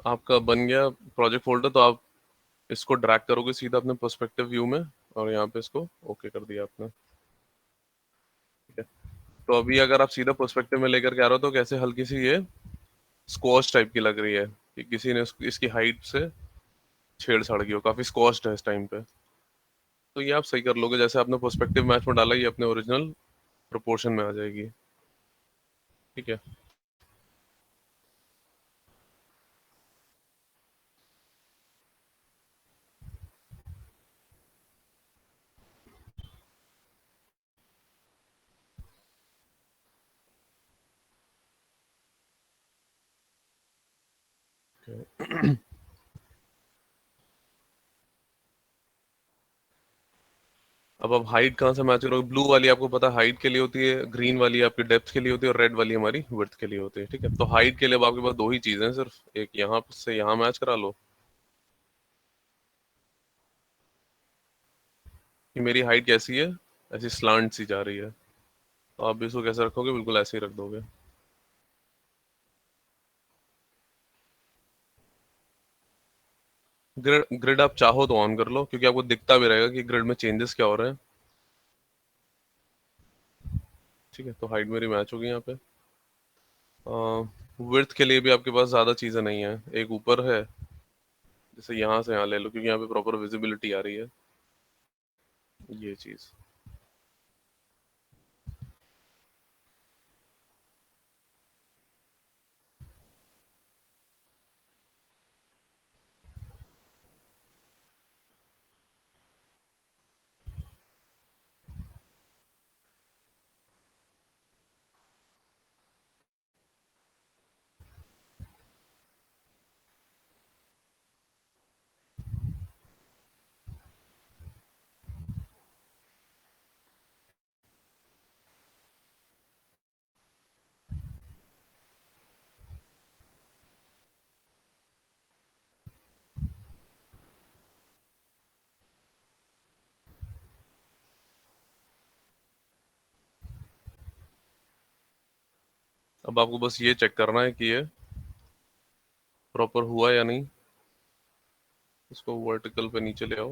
आपका बन गया प्रोजेक्ट फोल्डर। तो आप इसको ड्रैग करोगे सीधा अपने पर्सपेक्टिव व्यू में, और यहाँ पे इसको ओके कर दिया आपने। ठीक है। तो अभी अगर आप सीधा पर्सपेक्टिव में लेकर के आ रहे हो तो कैसे हल्की सी ये स्क्वॉश टाइप की लग रही है कि किसी ने इसकी हाइट से छेड़छाड़ की हो, काफी स्क्वॉश्ड है इस टाइम पे। तो ये आप सही कर लोगे, जैसे आपने पर्सपेक्टिव मैच में डाला ये अपने ओरिजिनल प्रोपोर्शन में आ जाएगी। ठीक है। अब आप हाइट कहाँ से मैच करोगे? ब्लू वाली आपको पता है हाइट के लिए होती है, ग्रीन वाली आपकी डेप्थ के लिए होती है, और रेड वाली हमारी विड्थ के लिए होती है। ठीक है। तो हाइट के लिए अब आपके पास दो ही चीजें हैं सिर्फ, एक यहाँ से यहाँ मैच करा लो कि मेरी हाइट कैसी है, ऐसी स्लांट सी जा रही है। तो आप भी इसको कैसे रखोगे? बिल्कुल ऐसे ही रख दोगे। ग्रिड ग्रिड आप चाहो तो ऑन कर लो, क्योंकि आपको दिखता भी रहेगा कि ग्रिड में चेंजेस क्या हो रहे हैं। ठीक है। तो हाइट मेरी मैच होगी यहाँ पे। विड्थ के लिए भी आपके पास ज्यादा चीजें नहीं है, एक ऊपर है, जैसे यहाँ से यहाँ ले लो क्योंकि यहाँ पे प्रॉपर विजिबिलिटी आ रही है, ये चीज। अब आपको बस ये चेक करना है कि ये प्रॉपर हुआ या नहीं। इसको वर्टिकल पे नीचे ले आओ,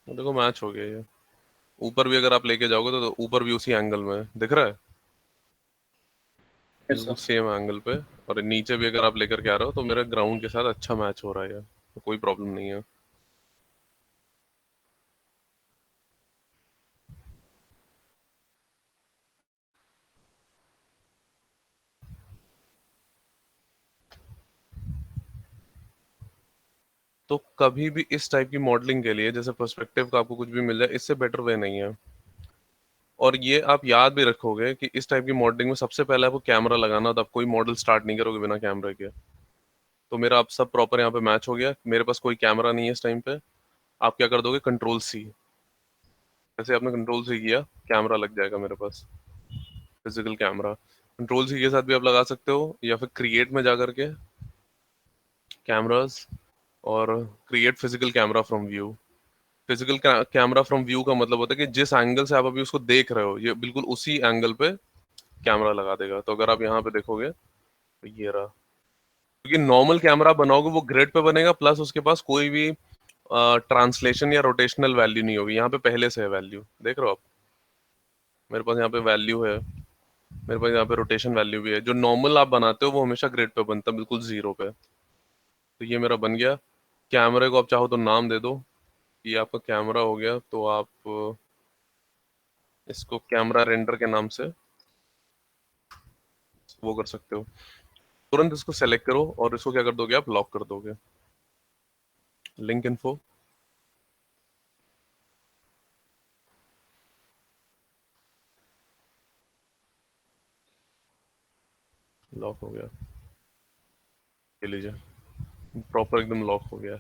और देखो मैच हो गया ये। ऊपर भी अगर आप लेके जाओगे तो ऊपर भी उसी एंगल में है। दिख रहा है? बिल्कुल ऐसा। सेम एंगल पे। और नीचे भी अगर आप लेकर के आ रहे हो तो मेरे ग्राउंड के साथ अच्छा मैच हो रहा है, तो कोई प्रॉब्लम नहीं है। तो कभी भी इस टाइप की मॉडलिंग के लिए, जैसे पर्सपेक्टिव का आपको कुछ भी मिल जाए, इससे बेटर वे नहीं है। और ये आप याद भी रखोगे कि इस टाइप की मॉडलिंग में सबसे पहले आपको कैमरा लगाना, तो आप कोई मॉडल स्टार्ट नहीं करोगे बिना कैमरे के। तो मेरा अब सब प्रॉपर यहाँ पे मैच हो गया, मेरे पास कोई कैमरा नहीं है इस टाइम पे। आप क्या कर दोगे? Control C. जैसे आपने कंट्रोल सी किया, कैमरा लग जाएगा मेरे पास, फिजिकल कैमरा। कंट्रोल सी के साथ भी आप लगा सकते हो, या फिर क्रिएट में जा करके कैमरास, और create physical camera from view. Physical camera from view का मतलब होता है कि जिस एंगल से आप अभी उसको देख रहे हो, ये बिल्कुल उसी एंगल पे कैमरा लगा देगा। तो अगर आप यहाँ पे देखोगे तो ये रहा। क्योंकि नॉर्मल कैमरा बनाओगे वो ग्रिड पे बनेगा, प्लस उसके पास कोई भी ट्रांसलेशन या रोटेशनल वैल्यू नहीं होगी। यहाँ पे पहले से है वैल्यू, देख रहे हो आप? मेरे पास यहाँ पे वैल्यू है, मेरे पास यहाँ पे रोटेशन वैल्यू भी है। जो नॉर्मल आप बनाते हो वो हमेशा ग्रिड पे बनता है, बिल्कुल जीरो पे। तो ये मेरा बन गया। कैमरे को आप चाहो तो नाम दे दो, ये आपका कैमरा हो गया। तो आप इसको कैमरा रेंडर के नाम से वो कर सकते हो। तुरंत इसको सेलेक्ट करो और इसको क्या कर दोगे? आप लॉक कर दोगे। लिंक इन्फो लॉक हो गया, ये लीजिए, प्रॉपर एकदम लॉक हो गया।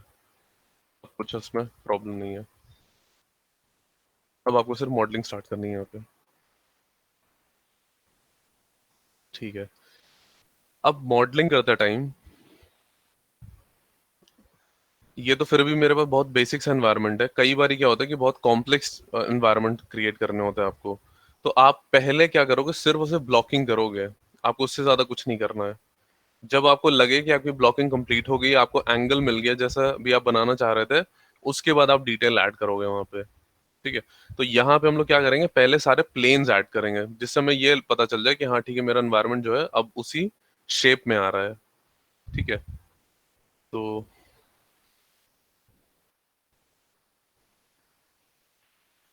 अब कुछ उसमें प्रॉब्लम नहीं है। अब आपको सिर्फ मॉडलिंग स्टार्ट करनी है यहाँ पे। ठीक है। अब मॉडलिंग करते टाइम, ये तो फिर भी मेरे पास बहुत बेसिक्स एनवायरनमेंट है। कई बार क्या होता है कि बहुत कॉम्प्लेक्स एनवायरनमेंट क्रिएट करने होते हैं आपको। तो आप पहले क्या करोगे? सिर्फ उसे ब्लॉकिंग करोगे, आपको उससे ज्यादा कुछ नहीं करना है। जब आपको लगे कि आपकी ब्लॉकिंग कंप्लीट हो गई, आपको एंगल मिल गया जैसा भी आप बनाना चाह रहे थे, उसके बाद आप डिटेल ऐड करोगे वहां पे। ठीक है। तो यहाँ पे हम लोग क्या करेंगे, पहले सारे प्लेन्स ऐड करेंगे जिससे हमें ये पता चल जाए कि हाँ ठीक है, मेरा एनवायरनमेंट जो है अब उसी शेप में आ रहा है। ठीक है। तो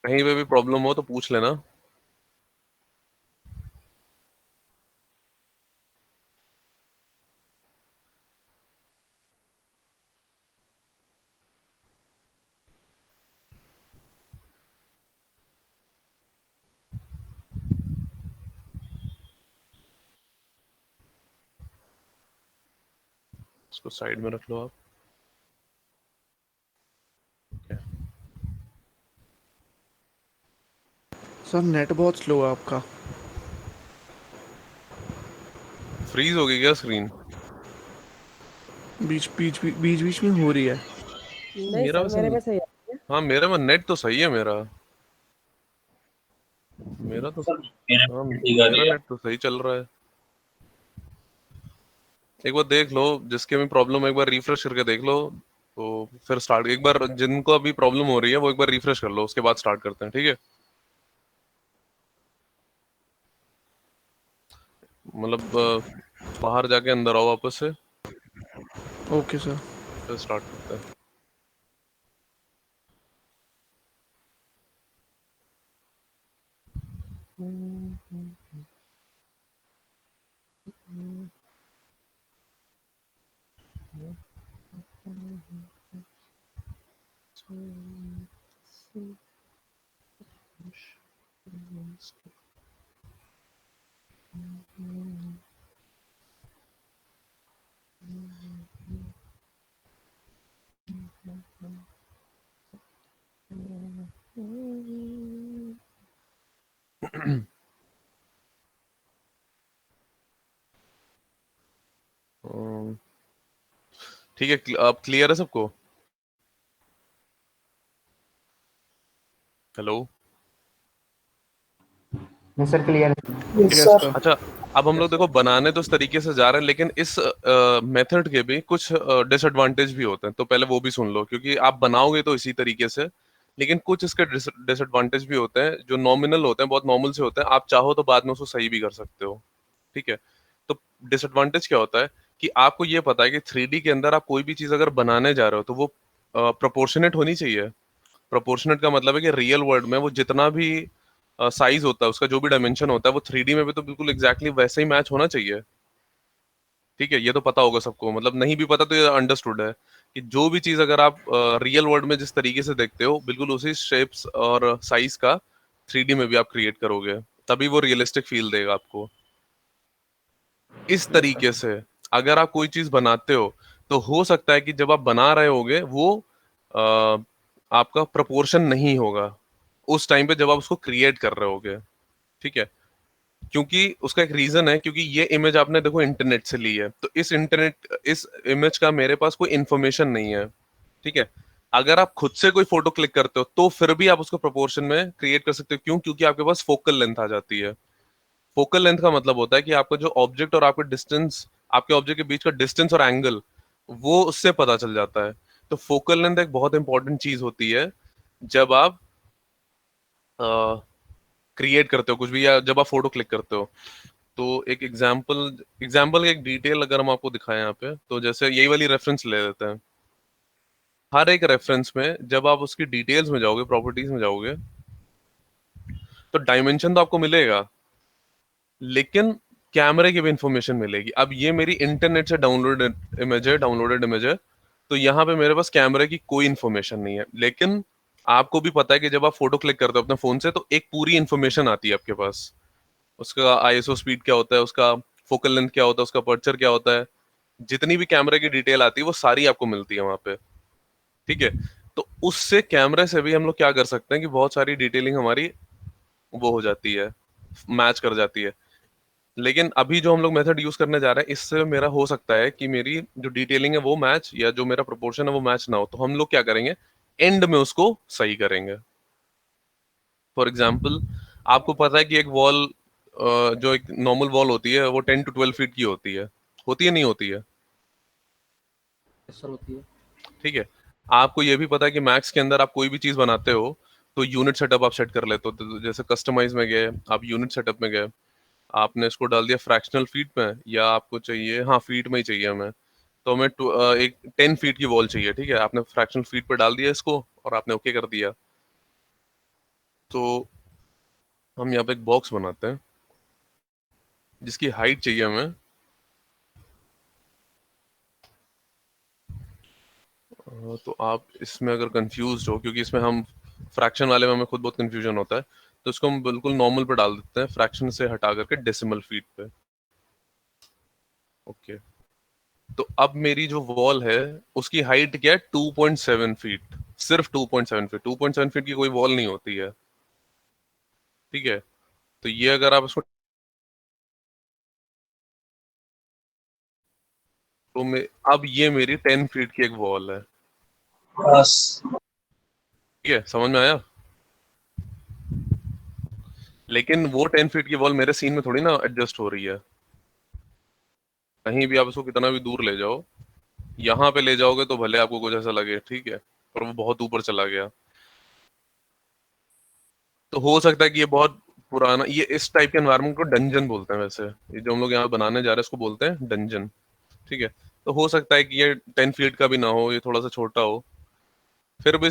कहीं पे भी प्रॉब्लम हो तो पूछ लेना। इसको साइड में रख लो आप। सर नेट बहुत स्लो है आपका। फ्रीज हो गई क्या स्क्रीन? बीच बीच में हो रही है। नहीं मेरा सर, वैसे मेरे में सही है। हाँ, मेरे में नेट तो सही है मेरा। मेरा तो सर मेरे हाँ, में ठीक आ मेरा रही है। नेट तो सही चल रहा है। एक बार देख लो, जिसके भी प्रॉब्लम है एक बार रिफ्रेश करके देख लो। तो फिर स्टार्ट, एक बार जिनको अभी प्रॉब्लम हो रही है वो एक बार रिफ्रेश कर लो, उसके बाद स्टार्ट करते हैं, ठीक है? मतलब बाहर जाके अंदर आओ वापस से, ओके सर। फिर स्टार्ट करते हैं। ठीक है, अब क्लियर है सबको? हेलो। नहीं सर, क्लियर है। Yes yes sir. सर। अच्छा, अब हम लोग देखो बनाने तो इस तरीके से जा रहे हैं, लेकिन इस मेथड के भी कुछ डिसएडवांटेज भी होते हैं, तो पहले वो भी सुन लो, क्योंकि आप बनाओगे तो इसी तरीके से, लेकिन कुछ इसके डिसएडवांटेज भी होते हैं जो नॉमिनल होते हैं, बहुत नॉर्मल से होते हैं, आप चाहो तो बाद में उसको सही भी कर सकते हो। ठीक है। तो डिसएडवांटेज क्या होता है कि आपको ये पता है कि 3D के अंदर आप कोई भी चीज अगर बनाने जा रहे हो तो वो प्रोपोर्शनेट होनी चाहिए। प्रोपोर्शनेट का मतलब है कि रियल वर्ल्ड में वो जितना भी साइज होता है, उसका जो भी डायमेंशन होता है, वो 3D में भी तो बिल्कुल एग्जैक्टली वैसे ही मैच होना चाहिए। ठीक है, ये तो पता होगा सबको, मतलब नहीं भी पता तो ये अंडरस्टूड है कि जो भी चीज अगर आप रियल वर्ल्ड में जिस तरीके से देखते हो, बिल्कुल उसी शेप्स और साइज का 3D में भी आप क्रिएट करोगे, तभी वो रियलिस्टिक फील देगा आपको। इस यस सर। तरीके से अगर आप कोई चीज बनाते हो, तो हो सकता है कि जब आप बना रहे होगे वो आ, आपका प्रपोर्शन नहीं होगा उस टाइम पे जब आप उसको क्रिएट कर रहे होगे। ठीक है। क्योंकि उसका एक रीजन है, क्योंकि ये इमेज आपने देखो इंटरनेट से ली है, तो इस इमेज का मेरे पास कोई इंफॉर्मेशन नहीं है। ठीक है। अगर आप खुद से कोई फोटो क्लिक करते हो तो फिर भी आप उसको प्रोपोर्शन में क्रिएट कर सकते हो। क्यों? क्योंकि आपके पास फोकल लेंथ आ जाती है। फोकल लेंथ का मतलब होता है कि आपका जो ऑब्जेक्ट और आपका डिस्टेंस, आपके ऑब्जेक्ट के बीच का डिस्टेंस और एंगल, वो उससे पता चल जाता है। तो फोकल लेंथ एक बहुत इंपॉर्टेंट चीज होती है जब आप क्रिएट करते हो कुछ भी, या जब आप फोटो क्लिक करते हो। तो एक एग्जाम्पल एक डिटेल अगर हम आपको दिखाएं यहाँ पे, तो जैसे यही वाली रेफरेंस ले लेते हैं। हर एक रेफरेंस में जब आप उसकी डिटेल्स में जाओगे, प्रॉपर्टीज में जाओगे, तो डायमेंशन तो आपको मिलेगा, लेकिन कैमरे की भी इंफॉर्मेशन मिलेगी। अब ये मेरी इंटरनेट से डाउनलोडेड इमेज है, तो यहाँ पे मेरे पास कैमरे की कोई इंफॉर्मेशन नहीं है। लेकिन आपको भी पता है कि जब आप फोटो क्लिक करते हो अपने फोन से, तो एक पूरी इंफॉर्मेशन आती है आपके पास। उसका आईएसओ स्पीड क्या होता है, उसका फोकल लेंथ क्या होता है, उसका अपर्चर क्या होता है, जितनी भी कैमरे की डिटेल आती है वो सारी आपको मिलती है वहां पे। ठीक है। तो उससे कैमरे से भी हम लोग क्या कर सकते हैं कि बहुत सारी डिटेलिंग हमारी वो हो जाती है, मैच कर जाती है। लेकिन अभी जो हम लोग मेथड यूज करने जा रहे हैं, इससे मेरा हो सकता है कि मेरी जो डिटेलिंग है वो मैच, या जो मेरा प्रोपोर्शन है वो मैच ना हो, तो हम लोग क्या करेंगे, एंड में उसको सही करेंगे। फॉर एग्जाम्पल, आपको पता है कि एक वॉल, जो एक नॉर्मल वॉल होती है वो 10 to 12 फीट की होती है, होती है नहीं होती है? सर होती है। ठीक है, आपको ये भी पता है कि मैक्स के अंदर आप कोई भी चीज बनाते हो तो यूनिट सेटअप आप सेट कर लेते हो। तो जैसे कस्टमाइज में गए, आप यूनिट सेटअप में गए, आपने इसको डाल दिया फ्रैक्शनल फीट में, या आपको चाहिए, हाँ फीट में ही चाहिए हमें, तो हमें एक 10 फीट की वॉल चाहिए। ठीक है, आपने फ्रैक्शनल फीट पे डाल दिया इसको और आपने ओके कर दिया। तो हम यहाँ पे एक बॉक्स बनाते हैं जिसकी हाइट चाहिए हमें, तो आप इसमें अगर कंफ्यूज हो, क्योंकि इसमें हम फ्रैक्शन वाले में हमें खुद बहुत कंफ्यूजन होता है, तो इसको हम बिल्कुल नॉर्मल पे डाल देते हैं, फ्रैक्शन से हटा करके डेसिमल फीट पे। ओके, तो अब मेरी जो वॉल है उसकी हाइट क्या है? 2.7 फीट, सिर्फ 2.7 फीट। 2.7 फीट की कोई वॉल नहीं होती है। ठीक है, तो ये अगर आप इसको, तो अब ये मेरी 10 फीट की एक वॉल है। बस। ठीक है, समझ में आया? लेकिन वो 10 फीट की वॉल मेरे सीन में थोड़ी ना एडजस्ट हो रही है। कहीं भी आप इसको कितना भी दूर ले जाओ, यहाँ पे ले जाओगे तो भले आपको कुछ ऐसा लगे, ठीक है, पर वो बहुत ऊपर चला गया। तो हो सकता है कि ये बहुत पुराना, ये इस टाइप के एनवायरनमेंट को डंजन बोलते हैं वैसे। ये जो हम लोग यहाँ बनाने जा रहे हैं इसको बोलते हैं डंजन। ठीक है, तो हो सकता है कि ये 10 फीट का भी ना हो, ये थोड़ा सा छोटा हो। फिर भी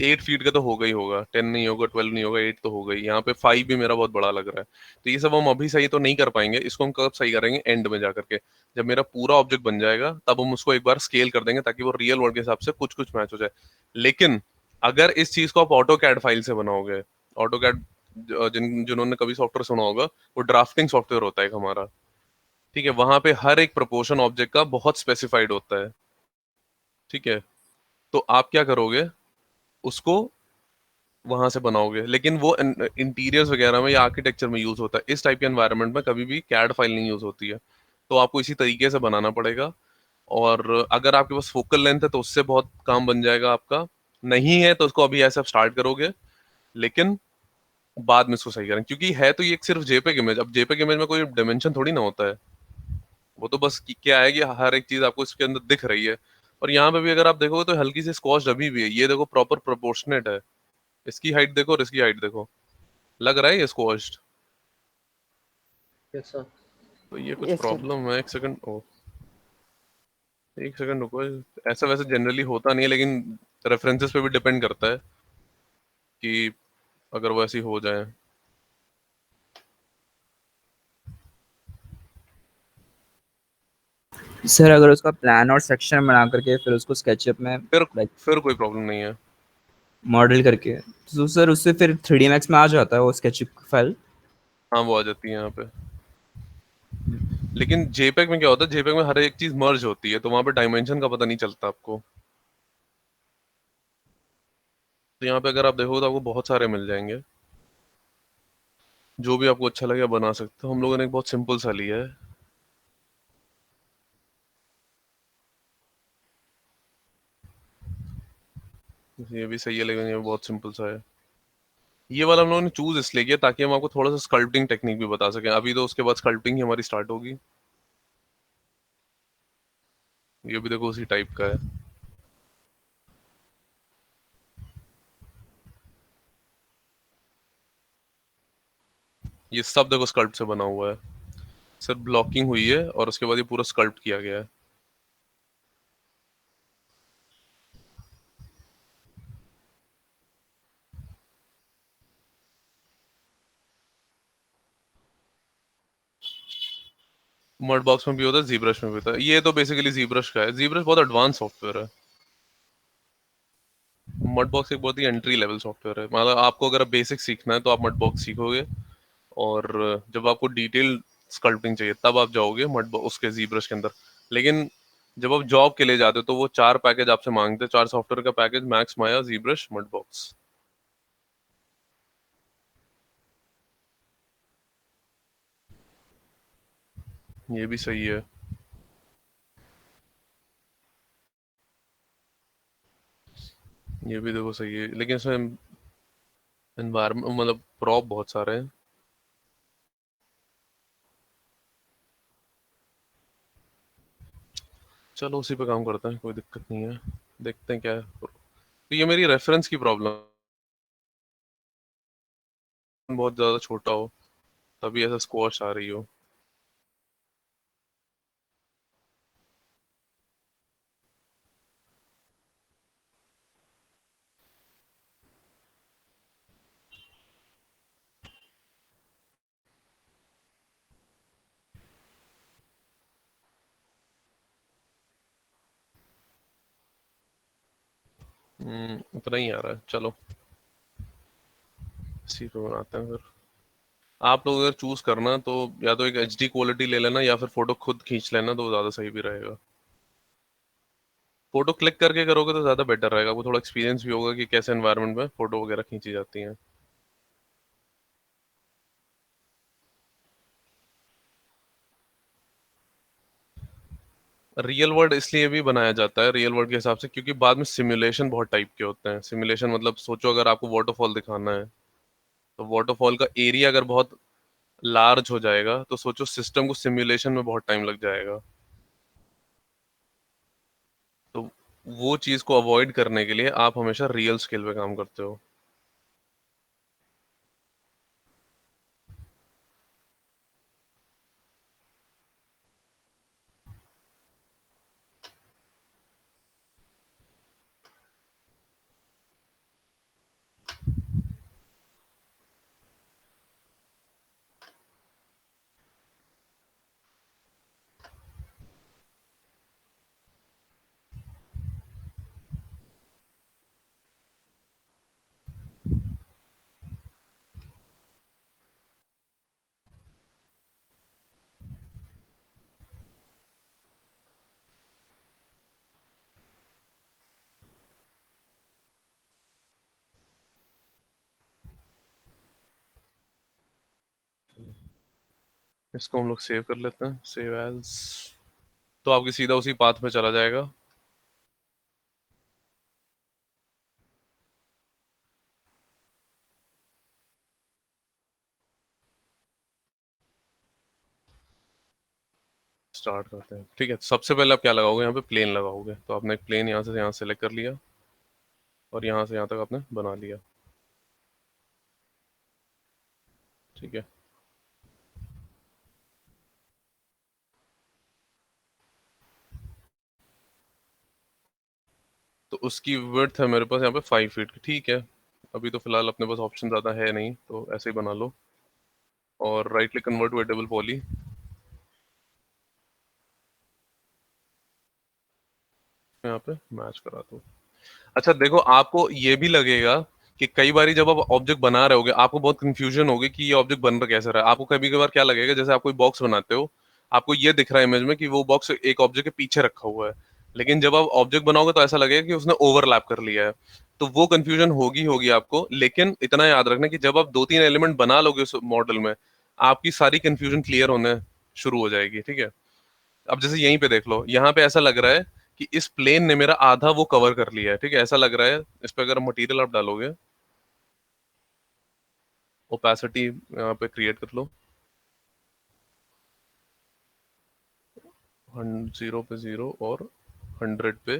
8 फीट का तो होगा ही होगा, 10 नहीं होगा, 12 नहीं होगा, 8 तो होगा ही। यहाँ पे 5 भी मेरा बहुत बड़ा लग रहा है। तो ये सब हम अभी सही तो नहीं कर पाएंगे, इसको हम कब सही करेंगे? एंड में जा करके, जब मेरा पूरा ऑब्जेक्ट बन जाएगा तब हम उसको एक बार स्केल कर देंगे ताकि वो रियल वर्ल्ड के हिसाब से कुछ कुछ मैच हो जाए। लेकिन अगर इस चीज को आप ऑटो कैड फाइल से बनाओगे, ऑटो कैड, जिन्होंने कभी सॉफ्टवेयर सुना होगा, वो ड्राफ्टिंग सॉफ्टवेयर होता है एक हमारा। ठीक है, वहां पे हर एक प्रोपोर्शन ऑब्जेक्ट का बहुत स्पेसिफाइड होता है। ठीक है, तो आप क्या करोगे, उसको वहां से बनाओगे। लेकिन वो इंटीरियर्स वगैरह में या आर्किटेक्चर में यूज होता है, इस टाइप के एनवायरनमेंट में कभी भी कैड फाइल नहीं यूज होती है। तो आपको इसी तरीके से बनाना पड़ेगा। और अगर आपके पास फोकल लेंथ है तो उससे बहुत काम बन जाएगा आपका। नहीं है तो उसको अभी ऐसे आप स्टार्ट करोगे, लेकिन बाद में इसको सही करें, क्योंकि है तो ये एक सिर्फ जेपेग इमेज। अब जेपेग इमेज में कोई डायमेंशन थोड़ी ना होता है, वो तो बस क्या है कि हर एक चीज आपको इसके अंदर दिख रही है। और यहाँ पे भी अगर आप देखोगे तो हल्की सी स्कॉच अभी भी है, ये देखो प्रॉपर प्रोपोर्शनेट है। इसकी हाइट देखो और इसकी हाइट देखो, लग रहा है ये स्क्वॉश्ड। Yes sir. तो ये कुछ यस सर। प्रॉब्लम है। एक सेकंड, ओ एक सेकंड रुको। ऐसा वैसे जनरली होता नहीं है, लेकिन रेफरेंसेस पे भी डिपेंड करता है कि अगर वो ऐसी हो जाए। सर अगर उसका प्लान और सेक्शन बना करके फिर उसको स्केचअप में फिर लाइक फिर कोई प्रॉब्लम नहीं है। मॉडल करके, तो सर उससे फिर 3D मैक्स में आ जाता है वो स्केचअप फाइल। हाँ, वो आ जाती है यहाँ पे। लेकिन जेपेग में क्या होता है, जेपेग में हर एक चीज मर्ज होती है, तो वहां पे डायमेंशन का पता नहीं चलता आपको। तो यहाँ पे अगर आप देखो तो आपको बहुत सारे मिल जाएंगे, जो भी आपको अच्छा लगे आप बना सकते हो। हम लोगों ने एक बहुत सिंपल सा लिया है। ये भी सही है, लेकिन ये बहुत सिंपल सा है। ये वाला हम लोगों ने चूज इसलिए किया ताकि हम आपको थोड़ा सा स्कल्पटिंग टेक्निक भी बता सकें। अभी तो उसके बाद स्कल्पटिंग ही हमारी स्टार्ट होगी। ये भी देखो उसी टाइप का है। ये सब देखो स्कल्प्ट से बना हुआ है, सिर्फ ब्लॉकिंग हुई है और उसके बाद ये पूरा स्कल्प्ट किया गया है। मड बॉक्स में भी होता है, जीब्रश में भी होता है। ये तो बेसिकली जीब्रश का है। जीब्रश बहुत एडवांस सॉफ्टवेयर है। मड बॉक्स एक बहुत ही एंट्री लेवल सॉफ्टवेयर है। मतलब आपको अगर बेसिक सीखना है तो आप मड बॉक्स सीखोगे, और जब आपको डिटेल स्कल्पटिंग चाहिए तब आप जाओगे मड उसके जीब्रश के अंदर। लेकिन जब आप जॉब के लिए जाते हो तो वो 4 पैकेज आपसे मांगते हैं, 4 सॉफ्टवेयर का पैकेज, मैक्स, माया, जीब्रश, मड बॉक्स। ये भी सही है। ये भी देखो सही है, लेकिन इसमें एनवायरमेंट मतलब प्रॉप बहुत सारे हैं। चलो उसी पे काम करते हैं, कोई दिक्कत नहीं है, देखते हैं क्या है। तो ये मेरी रेफरेंस की प्रॉब्लम, बहुत ज़्यादा छोटा हो तभी ऐसा स्क्वाश आ रही हो। उतना ही आ रहा है, चलो इसी पे बनाते हैं फिर। आप लोग अगर चूज करना तो या तो एक एचडी क्वालिटी ले लेना या फिर फोटो खुद खींच लेना, तो ज़्यादा सही भी रहेगा। फोटो क्लिक करके करोगे तो ज़्यादा बेटर रहेगा, आपको थोड़ा एक्सपीरियंस भी होगा कि कैसे एनवायरनमेंट में फोटो वगैरह खींची जाती हैं। रियल वर्ल्ड इसलिए भी बनाया जाता है रियल वर्ल्ड के हिसाब से, क्योंकि बाद में सिमुलेशन बहुत टाइप के होते हैं। सिमुलेशन मतलब सोचो अगर आपको वाटरफॉल दिखाना है, तो वाटरफॉल का एरिया अगर बहुत लार्ज हो जाएगा तो सोचो सिस्टम को सिमुलेशन में बहुत टाइम लग जाएगा। तो वो चीज़ को अवॉइड करने के लिए आप हमेशा रियल स्केल पे काम करते हो। इसको हम लोग सेव कर लेते हैं, सेव एज। तो आपकी सीधा उसी पाथ में चला जाएगा। स्टार्ट करते हैं, ठीक है। सबसे पहले आप क्या लगाओगे, यहाँ पे प्लेन लगाओगे। तो आपने एक प्लेन यहाँ से यहाँ सेलेक्ट कर लिया और यहाँ से यहाँ तक आपने बना लिया, ठीक है। तो उसकी विड्थ है मेरे पास यहाँ पे 5 फीट की, ठीक है। अभी तो फिलहाल अपने पास ऑप्शन ज़्यादा है नहीं, तो ऐसे ही बना लो। और right click convert to editable poly, यहाँ पे मैच करा दो। अच्छा देखो, आपको ये भी लगेगा कि कई बारी जब आप ऑब्जेक्ट बना रहे होगे आपको बहुत कंफ्यूजन होगी कि ये ऑब्जेक्ट बन रहा कैसे रहा है। आपको कभी कभार क्या लगेगा, जैसे आप कोई बॉक्स बनाते हो, आपको ये दिख रहा है इमेज में कि वो बॉक्स एक ऑब्जेक्ट के पीछे रखा हुआ है, लेकिन जब आप ऑब्जेक्ट बनाओगे तो ऐसा लगेगा कि उसने ओवरलैप कर लिया है। तो वो कंफ्यूजन होगी होगी आपको, लेकिन इतना याद रखना कि जब आप 2-3 एलिमेंट बना लोगे उस मॉडल में, आपकी सारी कंफ्यूजन क्लियर होने शुरू हो जाएगी, ठीक है। अब जैसे यहीं पे देख लो, यहाँ पे ऐसा लग रहा है कि इस प्लेन ने मेरा आधा वो कवर कर लिया है, ठीक है, ऐसा लग रहा है। इस पे अगर मटेरियल आप डालोगे, ओपेसिटी यहाँ पे क्रिएट कर लो, 0 पे 0 और 100 पे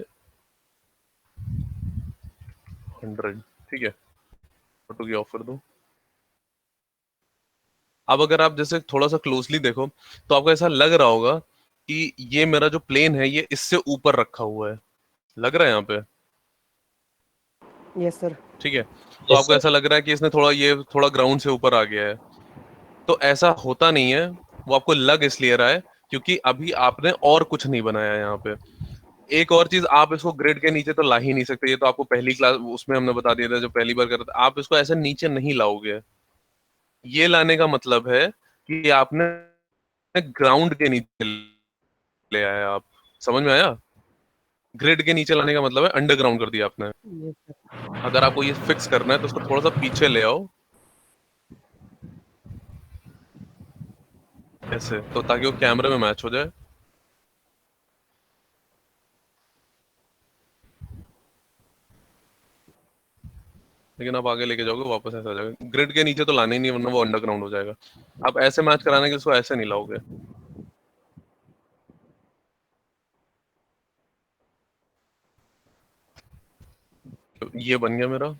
100, ठीक है। फोटो की ऑफ कर दो। अब अगर आप जैसे थोड़ा सा क्लोजली देखो तो आपको ऐसा लग रहा होगा कि ये मेरा जो प्लेन है ये इससे ऊपर रखा हुआ है, लग रहा है यहाँ पे, यस सर। ठीक है। तो यस आपको सर। ऐसा लग रहा है कि इसने थोड़ा ये थोड़ा ग्राउंड से ऊपर आ गया है, तो ऐसा होता नहीं है। वो आपको लग इसलिए रहा है क्योंकि अभी आपने और कुछ नहीं बनाया यहाँ पे। एक और चीज, आप इसको ग्रिड के नीचे तो ला ही नहीं सकते, ये तो आपको पहली क्लास उसमें हमने बता दिया था जब पहली बार कर रहे थे। आप इसको ऐसे नीचे नहीं लाओगे। ये लाने का मतलब है कि आपने ग्राउंड के नीचे ले आया आप, समझ में आया? ग्रिड के नीचे लाने का मतलब है अंडरग्राउंड कर दिया आपने। Yes sir. अगर आपको ये फिक्स करना है तो उसको थोड़ा सा पीछे ले आओ, ऐसे, तो ताकि वो कैमरे में मैच हो जाए। लेकिन आप आगे लेके जाओगे वापस ऐसा आ जाएगा। ग्रिड के नीचे तो लाने ही नहीं, वरना वो अंडरग्राउंड हो जाएगा। आप ऐसे मैच कराने के लिए उसको ऐसे नहीं लाओगे। ये बन गया मेरा।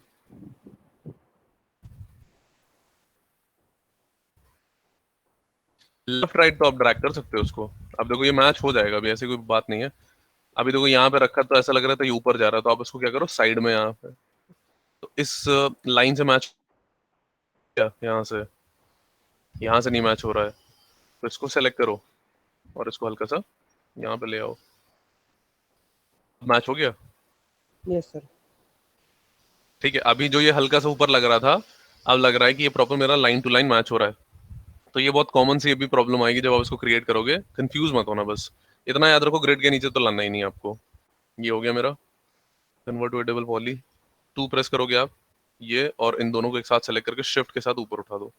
लेफ्ट राइट तो आप ड्रैग कर सकते हो उसको। अब देखो ये मैच हो जाएगा, अभी ऐसी कोई बात नहीं है। अभी देखो यहाँ पे रखा तो ऐसा लग रहा था ये ऊपर जा रहा है, तो आप इसको क्या करो साइड में यहाँ पे, तो इस लाइन से मैच किया, यहाँ से नहीं मैच हो रहा है, तो इसको सेलेक्ट करो और इसको हल्का सा यहाँ पे ले आओ, मैच हो गया। Yes sir. ठीक है, अभी जो ये हल्का सा ऊपर लग रहा था, अब लग रहा है कि ये प्रॉपर मेरा लाइन टू लाइन मैच हो रहा है। तो ये बहुत कॉमन सी ये भी प्रॉब्लम आएगी जब आप इसको क्रिएट करोगे, कंफ्यूज मत होना, बस इतना याद रखो ग्रिड के नीचे तो लाना ही नहीं है आपको। ये हो गया मेरा convert to editable poly. 2 press करोगे आप, ये और इन दोनों को एक साथ सेलेक्ट करके शिफ्ट के साथ ऊपर उठा दो,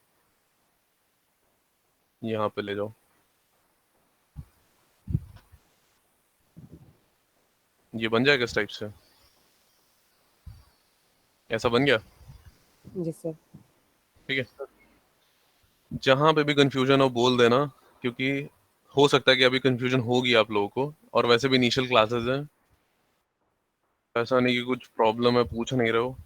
यहाँ पे ले जाओ। ये बन जाएगा इस टाइप से, ऐसा बन गया। Yes sir. ठीक है, जहां पे भी कंफ्यूजन हो बोल देना, क्योंकि हो सकता है कि अभी कंफ्यूजन होगी आप लोगों को, और वैसे भी इनिशियल क्लासेस हैं, ऐसा नहीं कि कुछ प्रॉब्लम है पूछ नहीं रहे हो।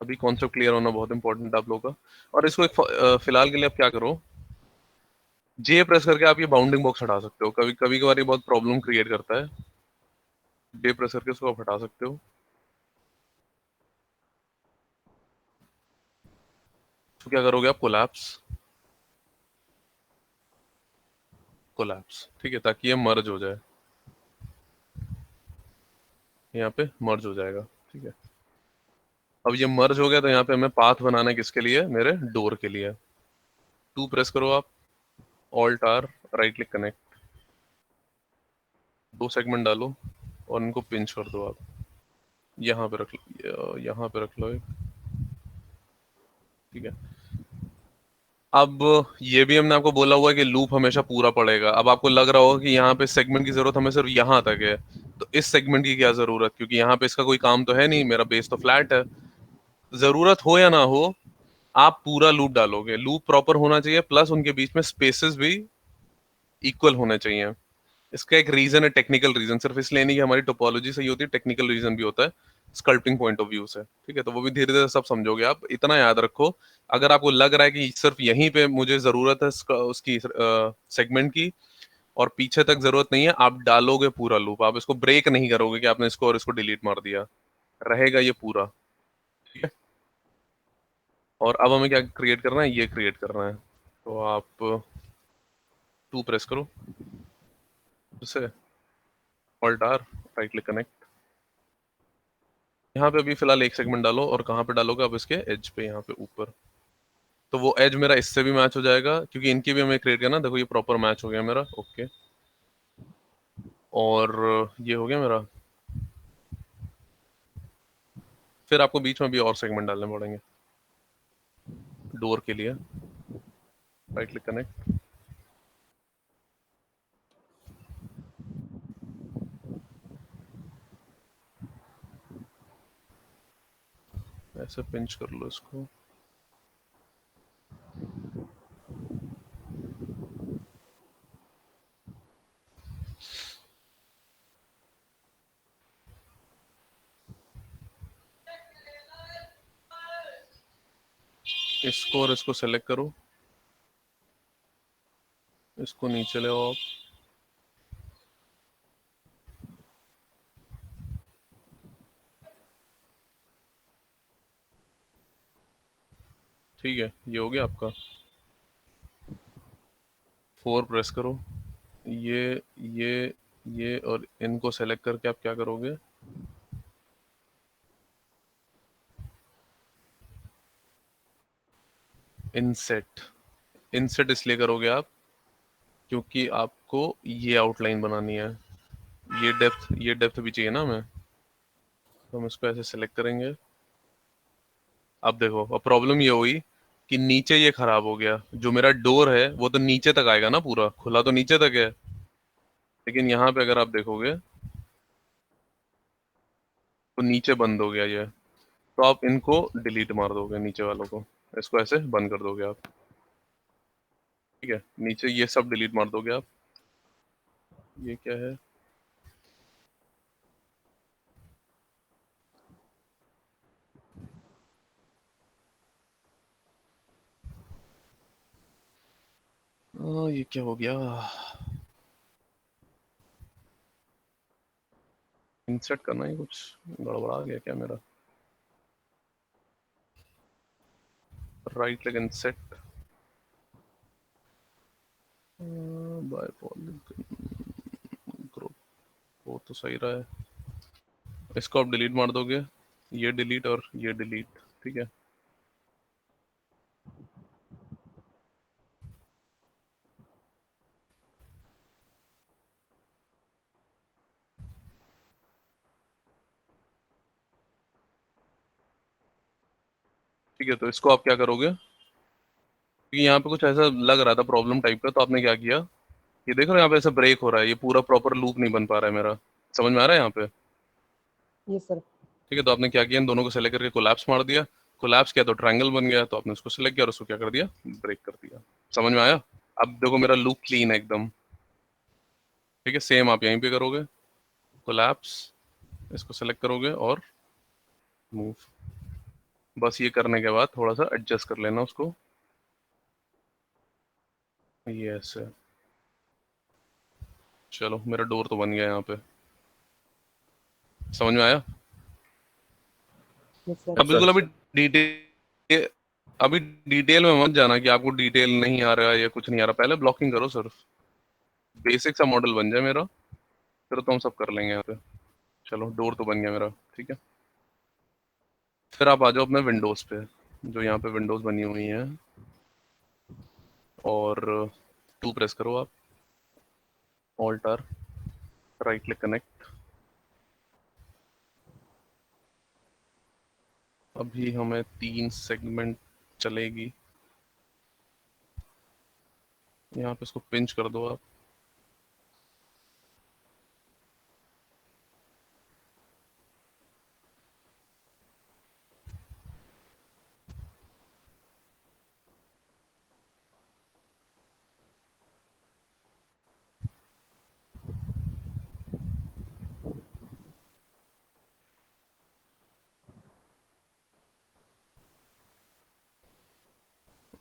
अभी कॉन्सेप्ट क्लियर होना बहुत इंपॉर्टेंट है आप लोगों का। और इसको एक फिलहाल के लिए आप क्या करो, जे प्रेस करके आप ये बाउंडिंग बॉक्स हटा सकते हो। कभी कभी कभार ये बहुत प्रॉब्लम क्रिएट करता है, जे प्रेस करके इसको आप हटा सकते हो। तो क्या करोगे आप, कोलैप्स, कोलैप्स, ठीक है, ताकि ये मर्ज हो जाए, यहाँ पे मर्ज हो जाएगा। ठीक है, अब ये मर्ज हो गया, तो यहाँ पे हमें पाथ बनाना है किसके लिए, मेरे डोर के लिए। 2 प्रेस करो आप, alt R, right click connect, 2 segment डालो और इनको पिंच कर दो आप, यहाँ पे रख लो, यहाँ पे रख लो एक। ठीक है, अब ये भी हमने आपको बोला हुआ है कि लूप हमेशा पूरा पड़ेगा। अब आपको लग रहा होगा कि यहाँ पे सेगमेंट की जरूरत हमें सिर्फ यहाँ तक है, तो इस सेगमेंट की क्या जरूरत, क्योंकि यहाँ पे इसका कोई काम तो है नहीं, मेरा बेस तो फ्लैट है। जरूरत हो या ना हो, आप पूरा लूप डालोगे, लूप प्रॉपर होना चाहिए, प्लस उनके बीच में स्पेसेस भी इक्वल होने चाहिए। इसका एक रीजन है, टेक्निकल रीजन, सिर्फ इसलिए नहीं कि हमारी टोपोलॉजी सही होती है, टेक्निकल रीजन भी होता है स्कल्पटिंग पॉइंट ऑफ व्यू से। ठीक है, तो वो भी धीरे धीरे सब समझोगे आप। इतना याद रखो, अगर आपको लग रहा है कि सिर्फ यहीं पे मुझे जरूरत है उसकी सेगमेंट की और पीछे तक जरूरत नहीं है, आप डालोगे पूरा लूप, आप इसको ब्रेक नहीं करोगे कि आपने इसको और इसको डिलीट मार दिया, रहेगा ये पूरा। ठीक है, और अब हमें क्या क्रिएट करना है, ये क्रिएट करना है। तो आप 2 प्रेस करो, उसे alt R, right click connect, यहाँ पे अभी फिलहाल एक सेगमेंट डालो, और कहाँ पे डालोगे आप, इसके एज पे, यहाँ पे ऊपर। तो वो एज मेरा इससे भी मैच हो जाएगा, क्योंकि इनकी भी हमें क्रिएट करना। देखो ये प्रॉपर मैच हो गया मेरा, ओके। और ये हो गया मेरा। फिर आपको बीच में भी और सेगमेंट डालने पड़ेंगे डोर के लिए, राइट क्लिक कनेक्ट, ऐसे पिंच कर लो इसको। इसको और इसको सेलेक्ट करो, इसको नीचे ले आओ आप। ठीक है, ये हो गया आपका। 4 प्रेस करो, ये ये ये और इनको सेलेक्ट करके आप क्या करोगे, इनसेट। इनसेट इसलिए करोगे आप क्योंकि आपको ये आउटलाइन बनानी है, ये डेप्थ भी चाहिए ना हमें, तो हम इसको ऐसे सेलेक्ट करेंगे। अब देखो, अब प्रॉब्लम ये हुई कि नीचे ये खराब हो गया, जो मेरा डोर है वो तो नीचे तक आएगा ना, पूरा खुला तो नीचे तक है, लेकिन यहाँ पे अगर आप देखोगे तो नीचे बंद हो गया ये। तो आप इनको डिलीट मार दोगे, नीचे वालों को, इसको ऐसे बंद कर दोगे आप। ठीक है, नीचे ये सब डिलीट मार दोगे आप। ये क्या है, ये क्या हो गया? इंसर्ट करना ही कुछ गड़बड़ा गया क्या मेरा? Right click insert by polygon group, वो तो सही रहा है। इसको आप डिलीट मार दोगे, ये डिलीट और ये डिलीट, ठीक है। ठीक है, तो इसको आप क्या करोगे, क्योंकि यहाँ पे कुछ ऐसा लग रहा था प्रॉब्लम टाइप का, तो आपने क्या किया, ये देख रहे हो यहाँ पे ऐसा ब्रेक हो रहा है, ये पूरा प्रॉपर लूप नहीं बन पा रहा है मेरा, समझ में आ रहा है यहाँ पे? Yes sir. ठीक है, तो आपने क्या किया, इन दोनों को सेलेक्ट करके कोलैप्स मार दिया, कोलैप्स किया तो ट्रायंगल बन गया, तो आपने उसको सेलेक्ट किया और उसको क्या कर दिया, ब्रेक कर दिया। समझ में आया? अब देखो मेरा लूप क्लीन है एकदम। ठीक है, सेम आप यहीं पे करोगे, कोलैप्स, इसको सेलेक्ट करोगे और मूव। बस ये करने के बाद थोड़ा सा एडजस्ट कर लेना उसको, ये ऐसे। चलो मेरा डोर तो बन गया यहाँ पे, समझ में आया? Yes sir. अब बिल्कुल डिटेल अभी डिटेल में मत जाना कि आपको डिटेल नहीं आ रहा है या कुछ नहीं आ रहा, पहले ब्लॉकिंग करो, सिर्फ बेसिक सा मॉडल बन जाए मेरा, फिर तो हम सब कर लेंगे यहाँ पे। चलो डोर तो बन गया मेरा, ठीक है। फिर आप आ जाओ अपने विंडोज पे, जो यहाँ पे विंडोज बनी हुई है, और टू प्रेस करो आप, alt R, right click connect. अभी हमें 3 सेगमेंट चलेगी, यहाँ पे इसको पिंच कर दो आप।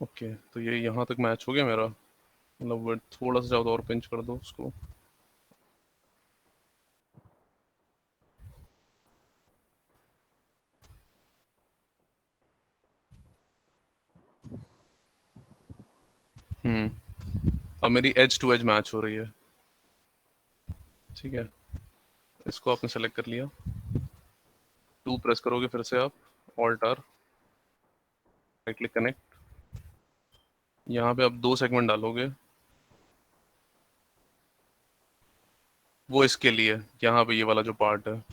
ओके, तो ये यहाँ तक मैच हो गया मेरा, मतलब वो थोड़ा सा ज़्यादा और पिंच कर दो उसको। अब मेरी एज टू एज मैच हो रही है, ठीक है। इसको आपने सेलेक्ट कर लिया, टू प्रेस करोगे फिर से आप, alt R, right click connect. यहाँ पे आप 2 सेगमेंट डालोगे, वो इसके लिए यहाँ पे ये वाला जो पार्ट है,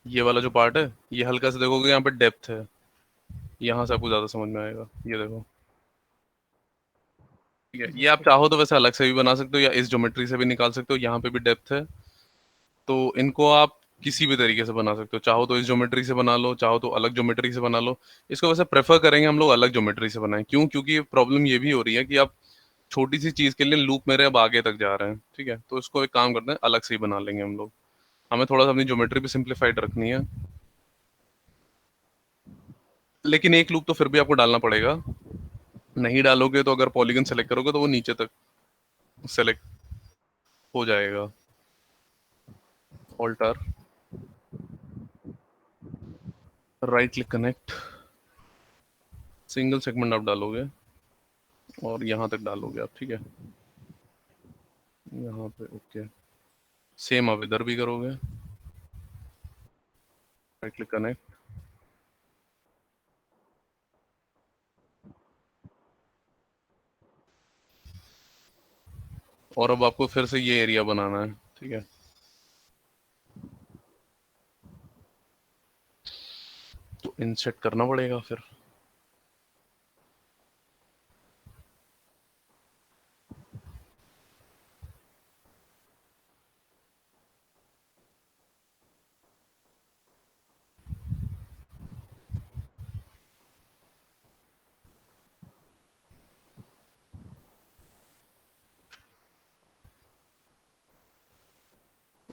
ये वाला जो पार्ट है, ये हल्का सा देखोगे यहाँ पे डेप्थ है, यहाँ से आपको ज़्यादा समझ में आएगा, ये देखो। ठीक है, ये यस आप सर। चाहो तो वैसे अलग से भी बना सकते हो या इस ज्योमेट्री से भी निकाल सकते हो, यहाँ पे भी डेप्थ है, तो इनको आप किसी भी तरीके से बना सकते हो, चाहो तो इस ज्योमेट्री से बना लो, चाहो तो अलग ज्योमेट्री से बना लो। इसको वैसे प्रेफर करेंगे हम लोग अलग ज्योमेट्री से बनाएं, क्यों? क्योंकि प्रॉब्लम ये भी हो रही है कि आप छोटी सी चीज के लिए लूप मेरे अब आगे तक जा रहे हैं, ठीक है। तो इसको एक काम करते हैं, अलग से ही बना लेंगे हम लोग, हमें थोड़ा सा अपनी ज्योमेट्री भी सिंप्लीफाइड रखनी है। लेकिन एक लूप तो फिर भी आपको डालना पड़ेगा, नहीं डालोगे तो अगर पॉलीगन सेलेक्ट करोगे तो वो नीचे तक सेलेक्ट हो जाएगा। Alt R, right click connect, single segment आप डालोगे और यहाँ तक डालोगे आप, ठीक है, यहाँ पे ओके। सेम आप इधर भी करोगे, राइट क्लिक कनेक्ट, और अब आपको फिर से ये एरिया बनाना है, ठीक है। तो इंसेट करना पड़ेगा फिर,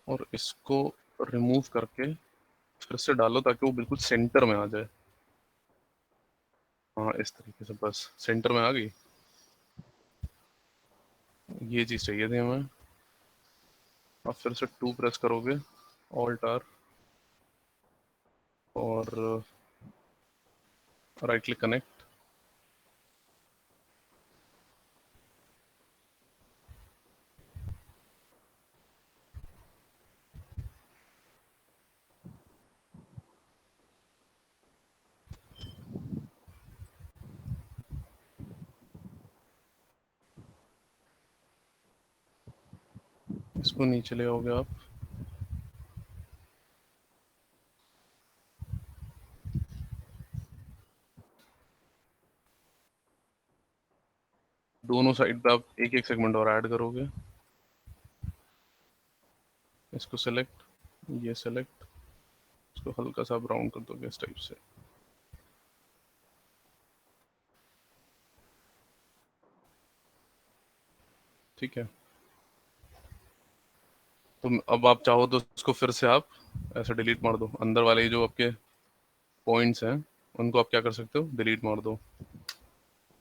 और इसको रिमूव करके फिर से डालो ताकि वो बिल्कुल सेंटर में आ जाए। हाँ, इस तरीके से बस सेंटर में आ गई। ये चीज़ चाहिए थी हमें। अब फिर से 2 प्रेस करोगे, ऑल्ट आर, और राइट क्लिक कनेक्ट। इसको नीचे ले आओगे आप, दोनों साइड पे आप एक एक सेगमेंट और ऐड करोगे। इसको सेलेक्ट, ये सेलेक्ट, इसको हल्का सा ब्राउन कर दोगे इस टाइप से। ठीक है, तो अब आप चाहो तो इसको फिर से आप ऐसे डिलीट मार दो। अंदर वाले जो आपके पॉइंट्स हैं उनको आप क्या कर सकते हो, डिलीट मार दो।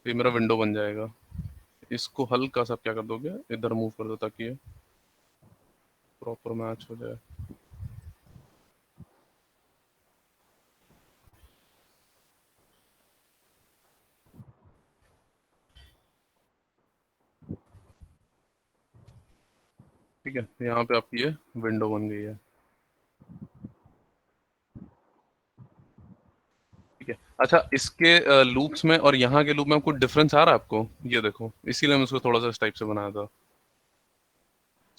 ये मेरा विंडो बन जाएगा। इसको हल्का सा आप क्या कर दोगे, इधर मूव कर दो ताकि ये प्रॉपर मैच हो जाए। ठीक है, यहाँ पे आपकी ये विंडो बन गई है। ठीक है, अच्छा, इसके लूप्स में और यहाँ के लूप में कुछ डिफरेंस आ रहा है आपको? ये देखो, इसीलिए मैं इसको थोड़ा सा इस टाइप से बनाया था।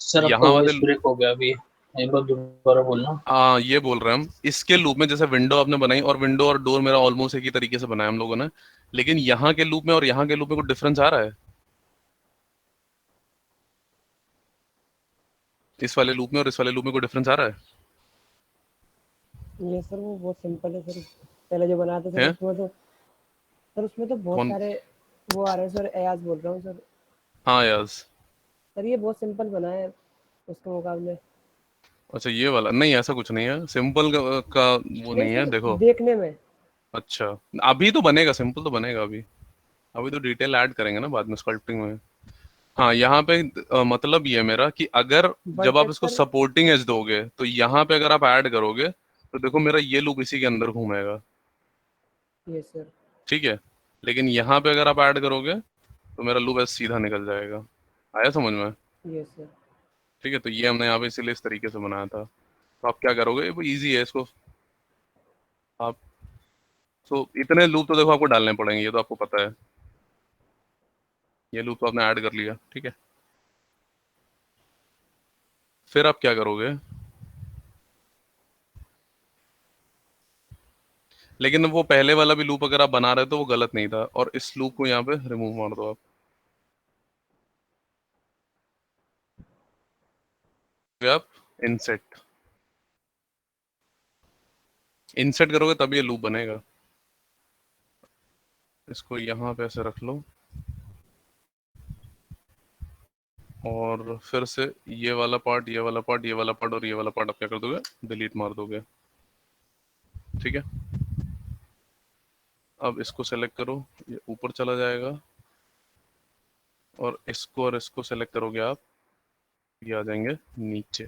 सर आपका यहाँ वाले, वॉइस ब्रेक हो गया अभी, एक बार दोबारा बोलना। हाँ ये बोल रहे हैं हम, इसके लूप में जैसे विंडो आपने बनाई, और विंडो और डोर मेरा ऑलमोस्ट एक ही तरीके से बनाया हम लोगों ने, लेकिन यहाँ के लूप में और यहाँ के लूप में कुछ डिफरेंस आ रहा है? इस वाले लूप में और इस वाले लूप में कोई डिफरेंस आ रहा है? ये सर वो बहुत सिंपल है सर, पहले जो बनाया था सर हैं? उसमें तो बहुत कौन? सारे वो आ रहे हैं सर, एयाज बोल रहा हूँ सर। हाँ यार। सर ये बहुत सिंपल बना है उसके मुकाबले। अच्छा, ये वाला नहीं, ऐसा कुछ नहीं है, सिंपल का वो नहीं नहीं है, सर, देखो। देखने में। अच्छा, अभी तो बनेगा, सिंपल तो बनेगा अभी। अभी तो डिटेल ऐड करेंगे ना बाद में स्कल्पटिंग में। हाँ, यहाँ पे मतलब ये है मेरा कि अगर जब बट आप इसको सर सपोर्टिंग एज दोगे तो यहाँ पे अगर आप ऐड करोगे तो देखो मेरा ये लूप इसी के अंदर घूमेगा। ये सर, ठीक है, लेकिन यहाँ पे अगर आप ऐड करोगे तो मेरा लूप ऐसे सीधा निकल जाएगा। आया समझ में? ये सर, ठीक है, तो ये हमने यहाँ पे इसीलिए इस तरीके से बनाया था। तो आप क्या करोगे, वो इजी है, इसको आप, तो इतने लूप तो देखो आपको डालने पड़ेंगे, ये तो आपको पता है। ये लूप तो आपने ऐड कर लिया, ठीक है। फिर आप क्या करोगे, लेकिन वो पहले वाला भी लूप अगर आप बना रहे हो तो वो गलत नहीं था, और इस लूप को यहाँ पे रिमूव मार दो आप। फिर आप इंसेट इंसेट करोगे तब ये लूप बनेगा। इसको यहाँ पे ऐसे रख लो, और फिर से ये वाला पार्ट, ये वाला पार्ट, ये वाला पार्ट और ये वाला पार्ट आप क्या कर दोगे, डिलीट मार दोगे। ठीक है, अब इसको सेलेक्ट करो, ये ऊपर चला जाएगा, और इसको सेलेक्ट करोगे आप, ये आ जाएंगे नीचे।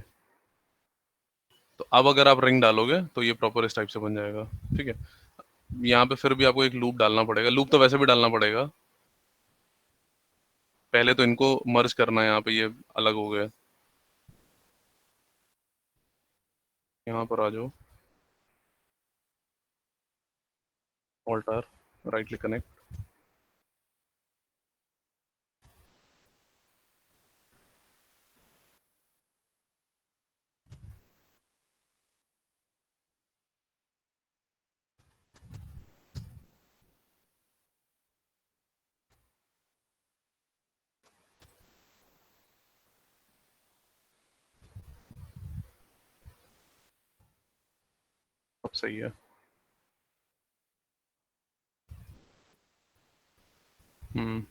तो अब अगर आप रिंग डालोगे तो ये प्रॉपर इस टाइप से बन जाएगा। ठीक है, यहाँ पे फिर भी आपको एक लूप डालना पड़ेगा, लूप तो वैसे भी डालना पड़ेगा। पहले तो इनको मर्ज करना है, यहाँ पे ये अलग हो गए। यहाँ पर आ जाओ, ऑल्टर, राइट क्लिक कनेक्ट। अब सही है। हम्म,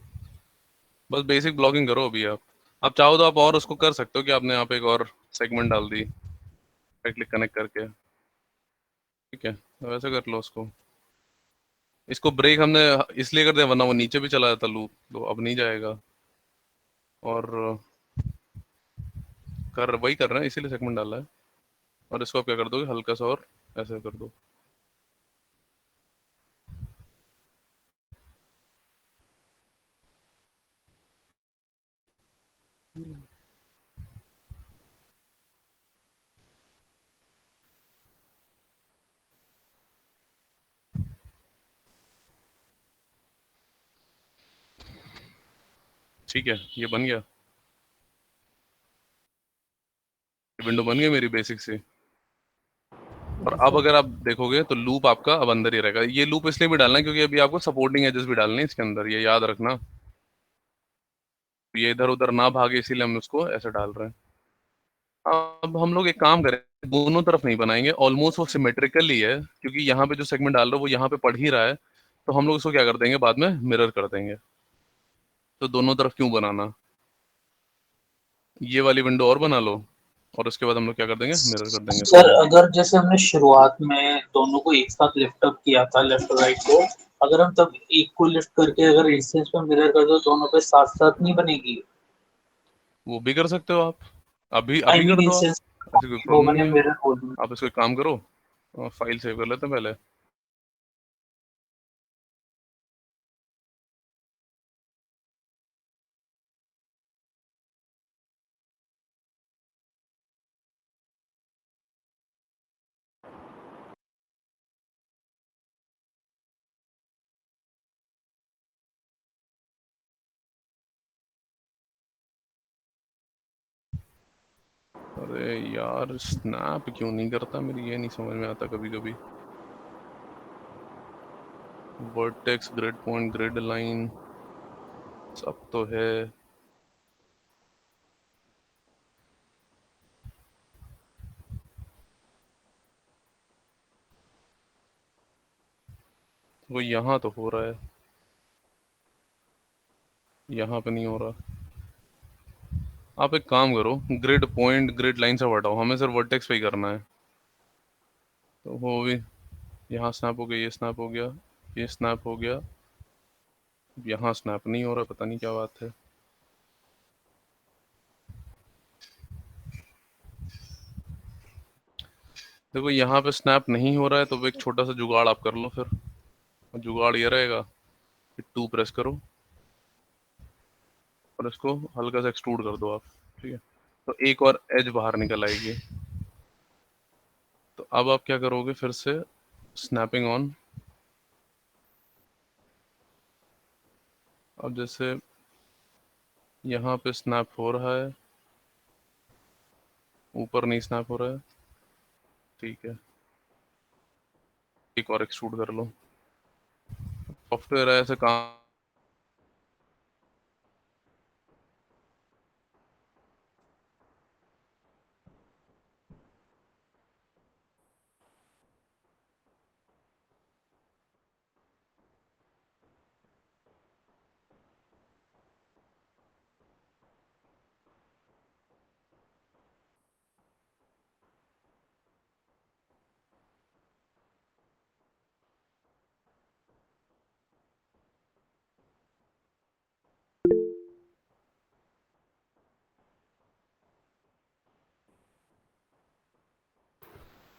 बस बेसिक ब्लॉगिंग करो अभी आप चाहो तो आप और उसको कर सकते हो कि आपने यहाँ पे एक और सेगमेंट डाल दी राइट क्लिक कनेक्ट करके। ठीक है, तो वैसे कर लो उसको। इसको ब्रेक हमने इसलिए कर दिया, वरना वो नीचे भी चला जाता लूप, तो अब नहीं जाएगा। और कर वही कर रहे हैं, इसीलिए सेगमेंट डाला है। और इसको आप क्या कर दोगे, हल्का सा और ऐसे कर दो। ठीक है, ये बन गया, विंडो बन गई मेरी बेसिक से। और जी अब सर। अगर आप देखोगे तो लूप आपका अब अंदर ही रहेगा। ये लूप इसलिए भी डालना है क्योंकि अभी आपको सपोर्टिंग एजेस भी डालने हैं इसके अंदर, ये याद रखना। ये इधर उधर ना भागे, इसीलिए हम उसको ऐसे डाल रहे हैं। अब हम लोग एक काम करें, दोनों तरफ नहीं बनाएंगे, ऑलमोस्ट वो सिमेट्रिकल ही है क्योंकि यहाँ पे जो सेगमेंट डाल रहे हो वो यहाँ पे पड़ ही रहा है। तो हम लोग इसको क्या कर देंगे, बाद में मिरर कर देंगे। तो दोनों तरफ क्यों बनाना, ये वाली विंडो और बना लो, और उसके बाद हम लोग क्या कर देंगे, मिरर कर देंगे सर दोनों। अगर जैसे हमने शुरुआत में दोनों को एक साथ लिफ्ट अप किया था, लेफ्ट राइट को, अगर हम तब एक को लिफ्ट करके अगर इंस्टेंस पे मिरर कर दो, दोनों पे साथ साथ नहीं बनेगी? वो भी कर सकते हो आप, अभी आई अभी मीन कर दो आप, इंस्टेंस ऐसी कोई वो प्रॉब्लम बने नहीं है। मिरर बोल। आप इसको एक काम करो, फाइल सेव कर लेते हैं पहले। अरे यार स्नैप क्यों नहीं करता, मेरी ये नहीं समझ में आता कभी कभी। Vertex, grid point, grid line, सब तो है। वो यहाँ तो हो रहा है, यहाँ पे नहीं हो रहा। आप एक काम करो, ग्रिड पॉइंट ग्रिड लाइन से हटाओ, हमें सिर्फ वर्टेक्स पे ही करना है। तो वो भी यहाँ स्नैप हो गया, ये स्नैप हो गया, ये स्नैप हो गया। यहाँ स्नैप नहीं हो रहा, पता नहीं क्या बात है। देखो यहाँ पे स्नैप नहीं हो रहा है तो वो एक छोटा सा जुगाड़ आप कर लो फिर। जुगाड़ ये रहेगा कि 2 प्रेस करो और इसको हल्का सा एक्सट्रूड कर दो आप। ठीक है, तो एक और एज बाहर निकल आएगी। तो अब आप क्या करोगे, फिर से स्नैपिंग ऑन। अब जैसे यहाँ पे स्नैप हो रहा है, ऊपर नहीं स्नैप हो रहा है, ठीक है, एक और एक्सट्रूड कर लो। सॉफ्टवेयर ऐसे काम।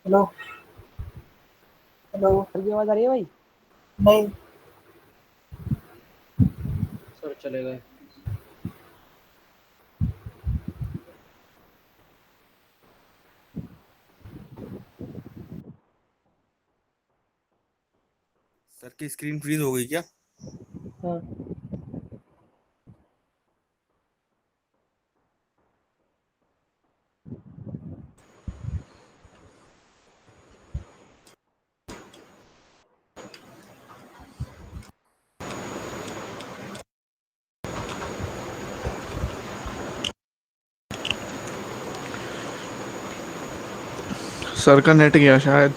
Hello hello. सर की आवाज आ रही है भाई? नहीं। सर चले गए। सर की स्क्रीन फ्रीज हो गई क्या? हाँ। सर का नेट गया शायद।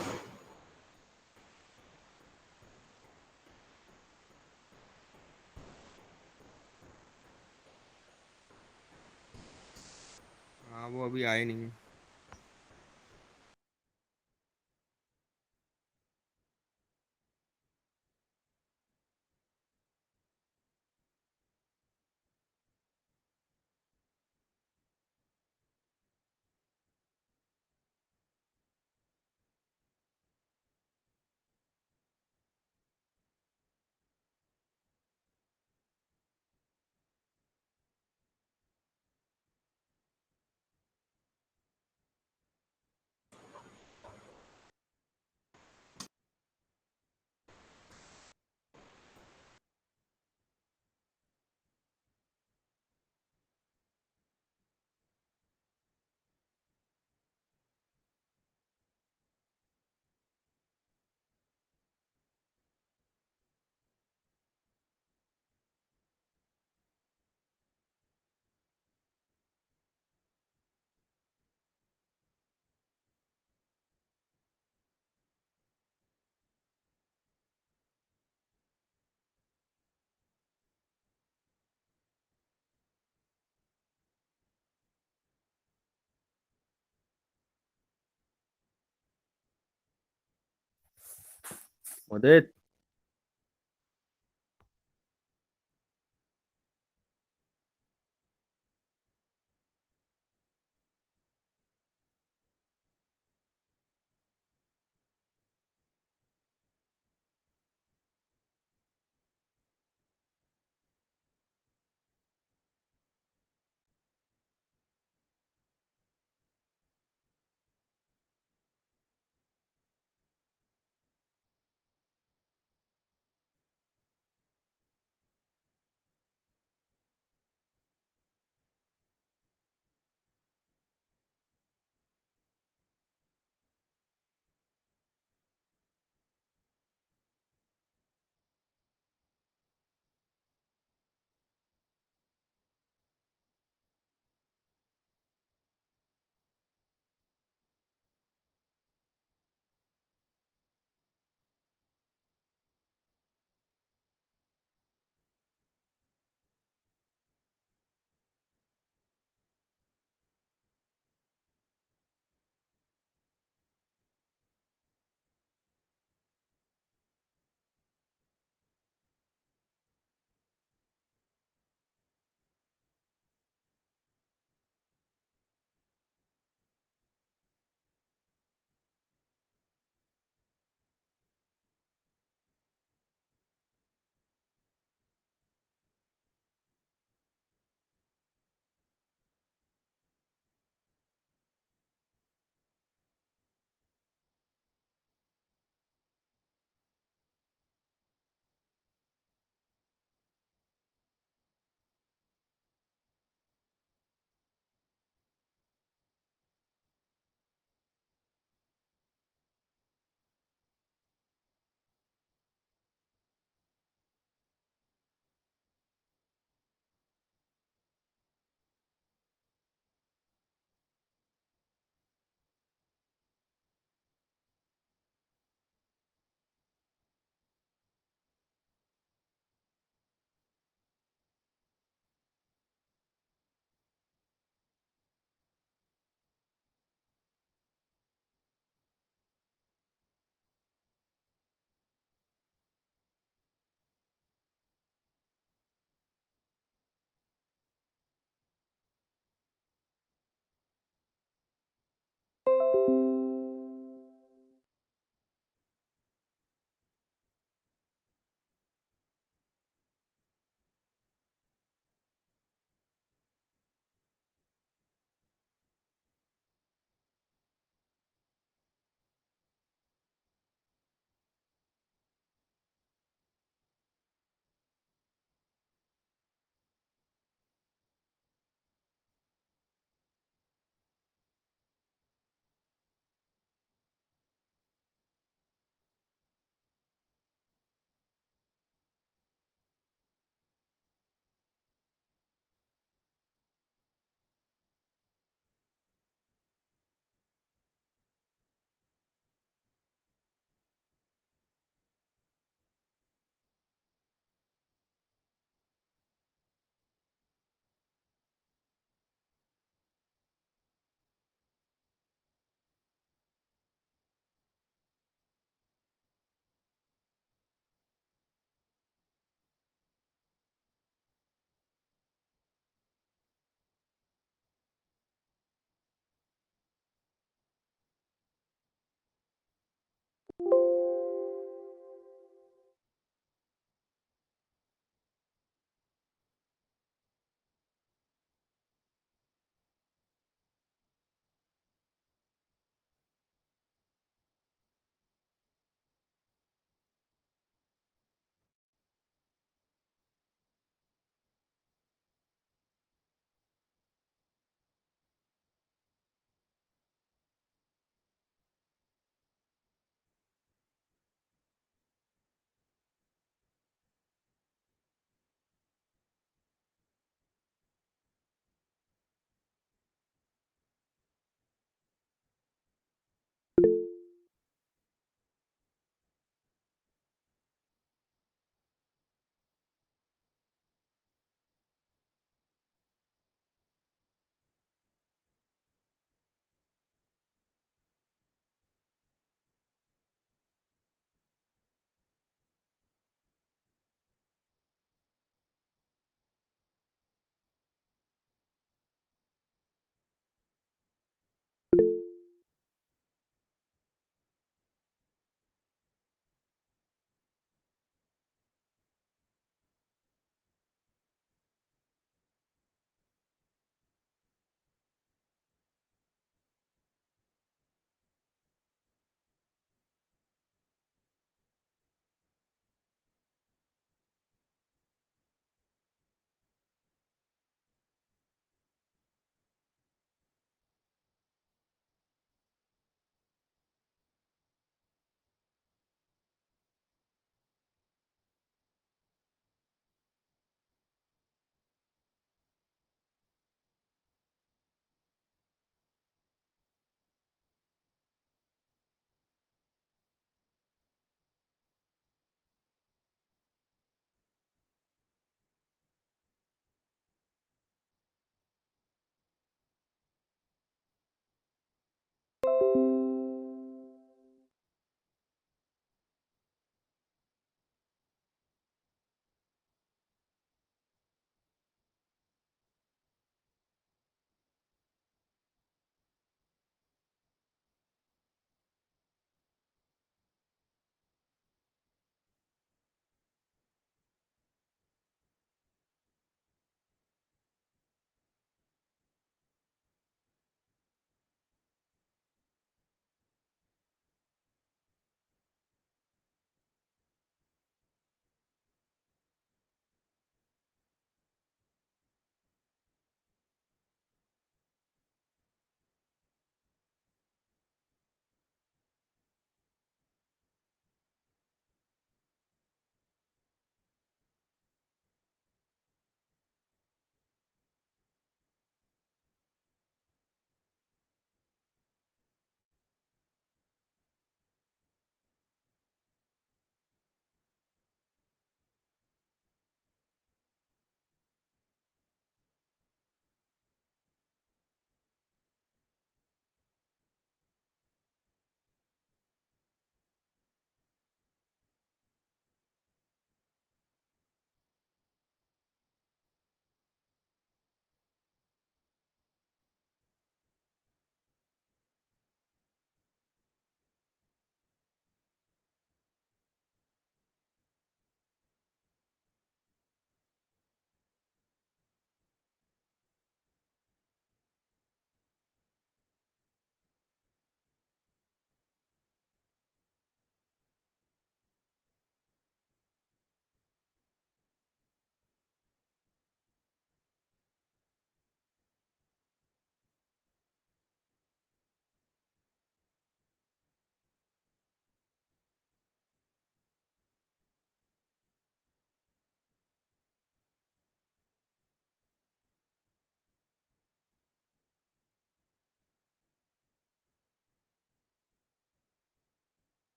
हाँ वो अभी आए नहीं। उदित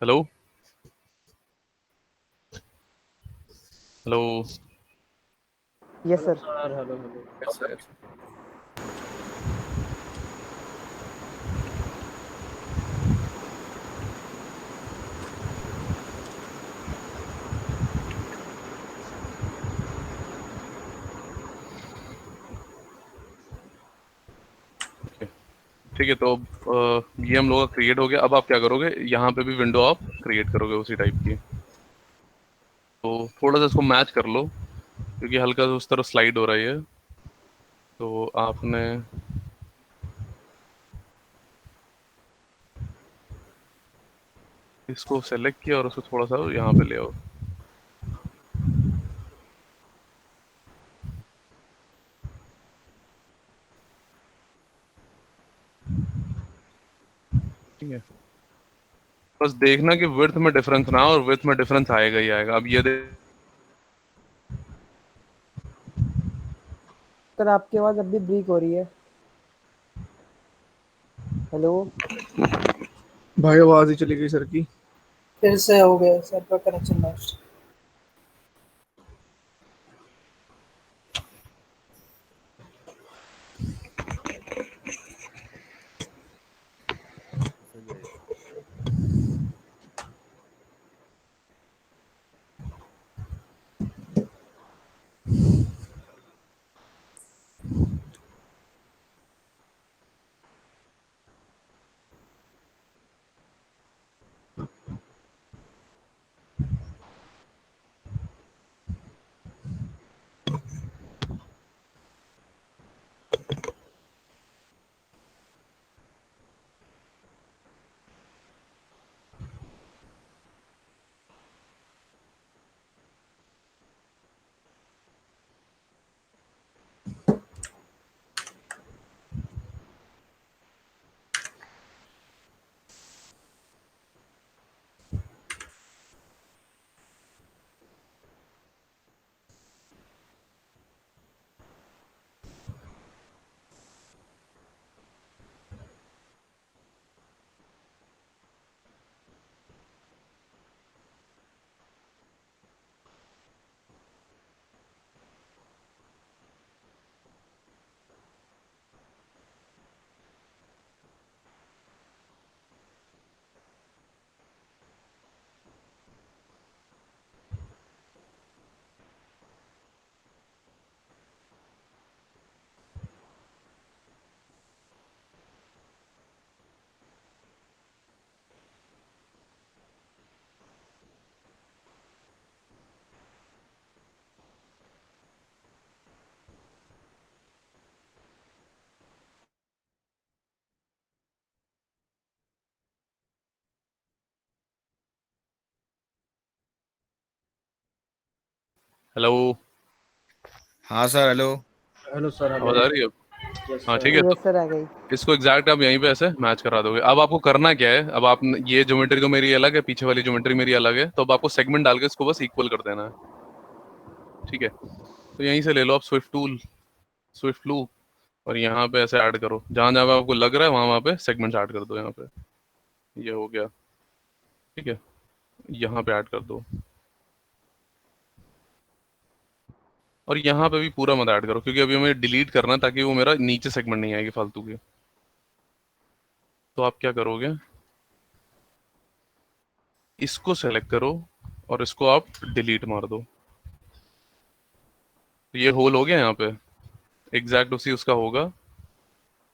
हेलो हेलो। Yes sir. ठीक है, तो ये हम लोग का क्रिएट हो गया। अब आप क्या करोगे, यहाँ पे भी विंडो आप क्रिएट करोगे उसी टाइप की। तो थोड़ा सा इसको मैच कर लो, क्योंकि हल्का सा उस तरफ स्लाइड हो रहा है ये। तो आपने इसको सेलेक्ट किया और उसको थोड़ा सा यहाँ पे ले आओ। ठीक है, बस देखना कि विड्थ में डिफरेंस ना हो, और विड्थ में डिफरेंस आएगा ही आएगा। अब ये सर आपकी आवाज़ अब भी ब्रेक हो रही है। हेलो। भाई आवाज ही चली गई सर की। फिर से हो गया सर का कनेक्शन लॉस्ट। सही है। हेलो, हाँ सर, हेलो। आवाज आ रही है अब? हाँ ठीक है, तो यस सर आ गई। इसको एग्जैक्ट आप यहीं पे ऐसे मैच करा दोगे। अब आपको करना क्या है, अब आप ये ज्योमेट्री तो मेरी अलग है, पीछे वाली ज्योमेट्री मेरी अलग है, तो अब आपको सेगमेंट डाल के इसको बस इक्वल कर देना है। ठीक है, तो यहीं से ले लो आप स्विफ्ट टूल, स्विफ्ट लूप, और यहाँ पे ऐसे ऐड करो। जहाँ जहाँ पे आपको लग रहा है वहाँ वहाँ पे सेगमेंट ऐड कर दो। यहाँ पे ये हो गया। ठीक है, यहाँ पे ऐड कर दो, और यहाँ पे भी पूरा मत ऐड करो, क्योंकि अभी हमें डिलीट करना है, ताकि वो मेरा नीचे सेगमेंट नहीं आएगी फालतू की। तो आप क्या करोगे, इसको सेलेक्ट करो और इसको आप डिलीट मार दो। तो ये होल हो गया यहाँ पे, एग्जैक्ट उसी उसका होगा।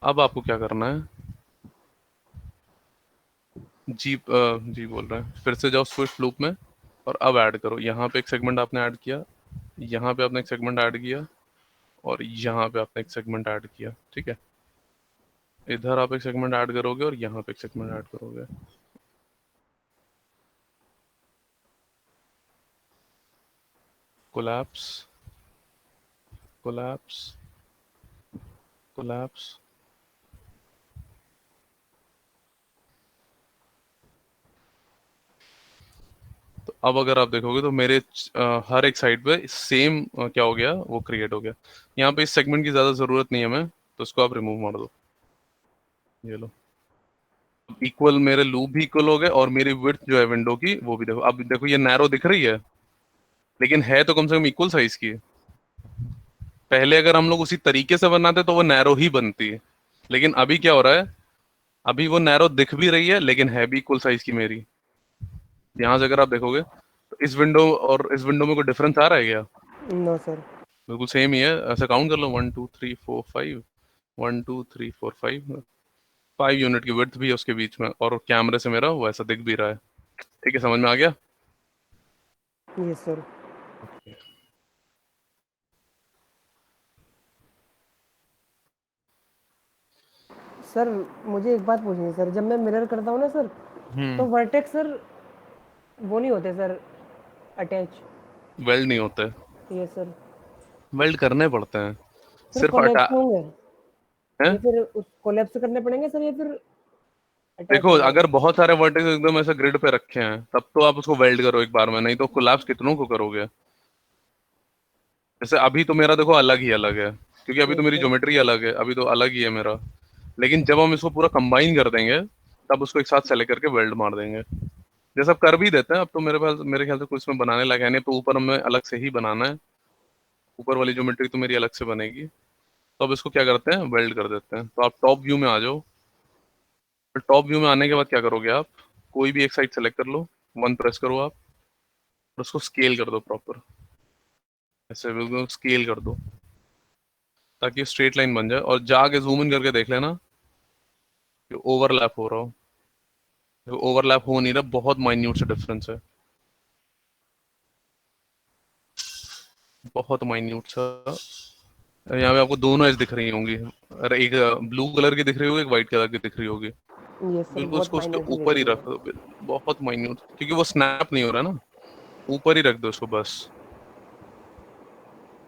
अब आपको क्या करना है, जी बोल रहे हैं, फिर से जाओ स्विफ्ट लूप में, और अब ऐड करो। यहाँ पे एक सेगमेंट आपने ऐड किया, यहाँ पे आपने एक सेगमेंट ऐड किया, और यहाँ पे आपने एक सेगमेंट ऐड किया। ठीक है, इधर आप एक सेगमेंट ऐड करोगे और यहाँ पे एक सेगमेंट ऐड करोगे। Collapse, collapse, collapse. तो अब अगर आप देखोगे तो मेरे हर एक साइड पे सेम क्या हो गया, वो क्रिएट हो गया। यहाँ पे इस सेगमेंट की ज़्यादा ज़रूरत नहीं है हमें, तो इसको आप रिमूव मार दो। ये लो, इक्वल, मेरे लूप भी इक्वल हो गए और मेरी विड्थ जो है विंडो की वो भी देखो। अब देखो ये नैरो दिख रही है, लेकिन है तो कम से कम इक्वल साइज की। पहले अगर हम लोग उसी तरीके से बनाते तो वो नैरो ही बनती, लेकिन अभी क्या हो रहा है, अभी वो नैरो दिख भी रही है लेकिन है भी इक्वल साइज की मेरी। यहाँ से अगर आप देखोगे तो इस विंडो और इस विंडो में कोई डिफरेंस आ रहा है क्या? No sir. बिल्कुल सेम ही है। ऐसे काउंट कर लो, 1 2 3 4 5, 1 2 3 4 5, 5 यूनिट की विड्थ भी है उसके बीच में, और कैमरे से मेरा वैसा दिख भी रहा है। ठीक है, समझ में आ गया? Yes sir. सर मुझे एक बात पूछनी है सर, जब मैं मिरर करता हूँ ना सर, तो वर्टेक्स सर वो नहीं होते सर अटैच। वेल्ड नहीं होते, ये सर। वेल्ड करने पड़ते हैं। सर सिर्फ कोलैप्स होंगे हैं? या फिर उस कोलैप्स करने पड़ेंगे सर, या फिर अटैच देखो, होंगे? अगर बहुत सारे वर्टेक्स एकदम ऐसे ग्रिड पे रखे हैं तब तो आप उसको वेल्ड करो एक बार में, नहीं तो कोलैप्स कितनों को करोगे? जैसे अभी तो मेरा देखो अलग ही अलग है, क्योंकि अभी तो यस मेरी सर। ज्योमेट्री अलग है, अभी तो अलग ही है मेरा। लेकिन जब हम इसको पूरा कंबाइन कर देंगे तब उसको एक साथ सेलेक्ट करके वेल्ड मार देंगे। जैसे अब कर भी देते हैं, अब तो मेरे ख्याल से कुछ इसमें बनाने लगा है नहीं, तो ऊपर हमें अलग से ही बनाना है। ऊपर वाली ज्योमेट्री तो मेरी अलग से बनेगी। तो अब इसको क्या करते हैं, वेल्ड कर देते हैं। तो आप टॉप व्यू में आ जाओ। फिर टॉप व्यू में आने के बाद क्या करोगे आप, कोई भी एक साइड सेलेक्ट कर लो, वन प्रेस करो आप, और उसको स्केल कर दो प्रॉपर। ऐसे बिल्कुल स्केल कर दो ताकि स्ट्रेट लाइन बन जाए, और जाके जूम इन करके देख लेना कि ओवरलैप हो रहा हो। ओवरलैप हो नहीं रहा, बहुत माइन्यूट से डिफरेंस है, बहुत माइन्यूट सा। यहाँ पे आपको दोनों एज दिख रही होंगी, अरे एक ब्लू कलर की दिख रही होगी, एक व्हाइट कलर की दिख रही होगी। यस सर, बिल्कुल बहुत उसको उसके माइनरली दिख ऊपर ही रही रख है। दो, बहुत माइन्यूट, क्योंकि वो स्नैप नहीं हो रहा ना। ऊपर ही रख दो उसको बस।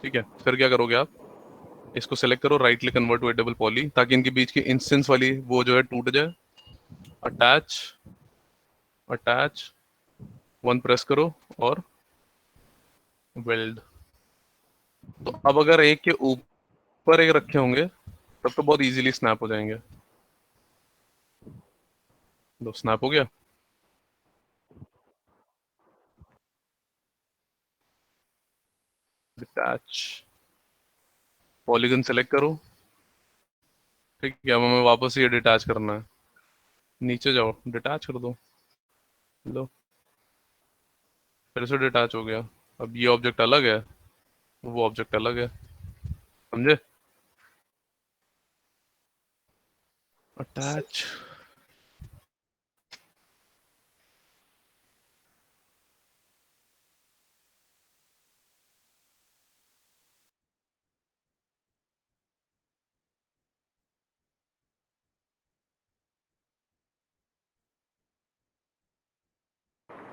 ठीक है, फिर क्या करोगे आप, इसको सेलेक्ट करो, right click, convert to editable poly, ताकि इनके बीच की इंस्टेंस वाली वो जो है टूट जाए। अटैच, अटैच, वन प्रेस करो और वेल्ड। तो अब अगर एक के ऊपर एक रखे होंगे तब तो बहुत इजीली स्नैप हो जाएंगे। दो स्नैप हो गया। डिटैच, पॉलीगन सेलेक्ट करो। ठीक है, अब हमें वापस ये डिटैच करना है। नीचे जाओ, डिटैच कर दो। लो, फिर से डिटैच हो गया। अब ये ऑब्जेक्ट अलग है, वो ऑब्जेक्ट अलग है। समझे? अटैच,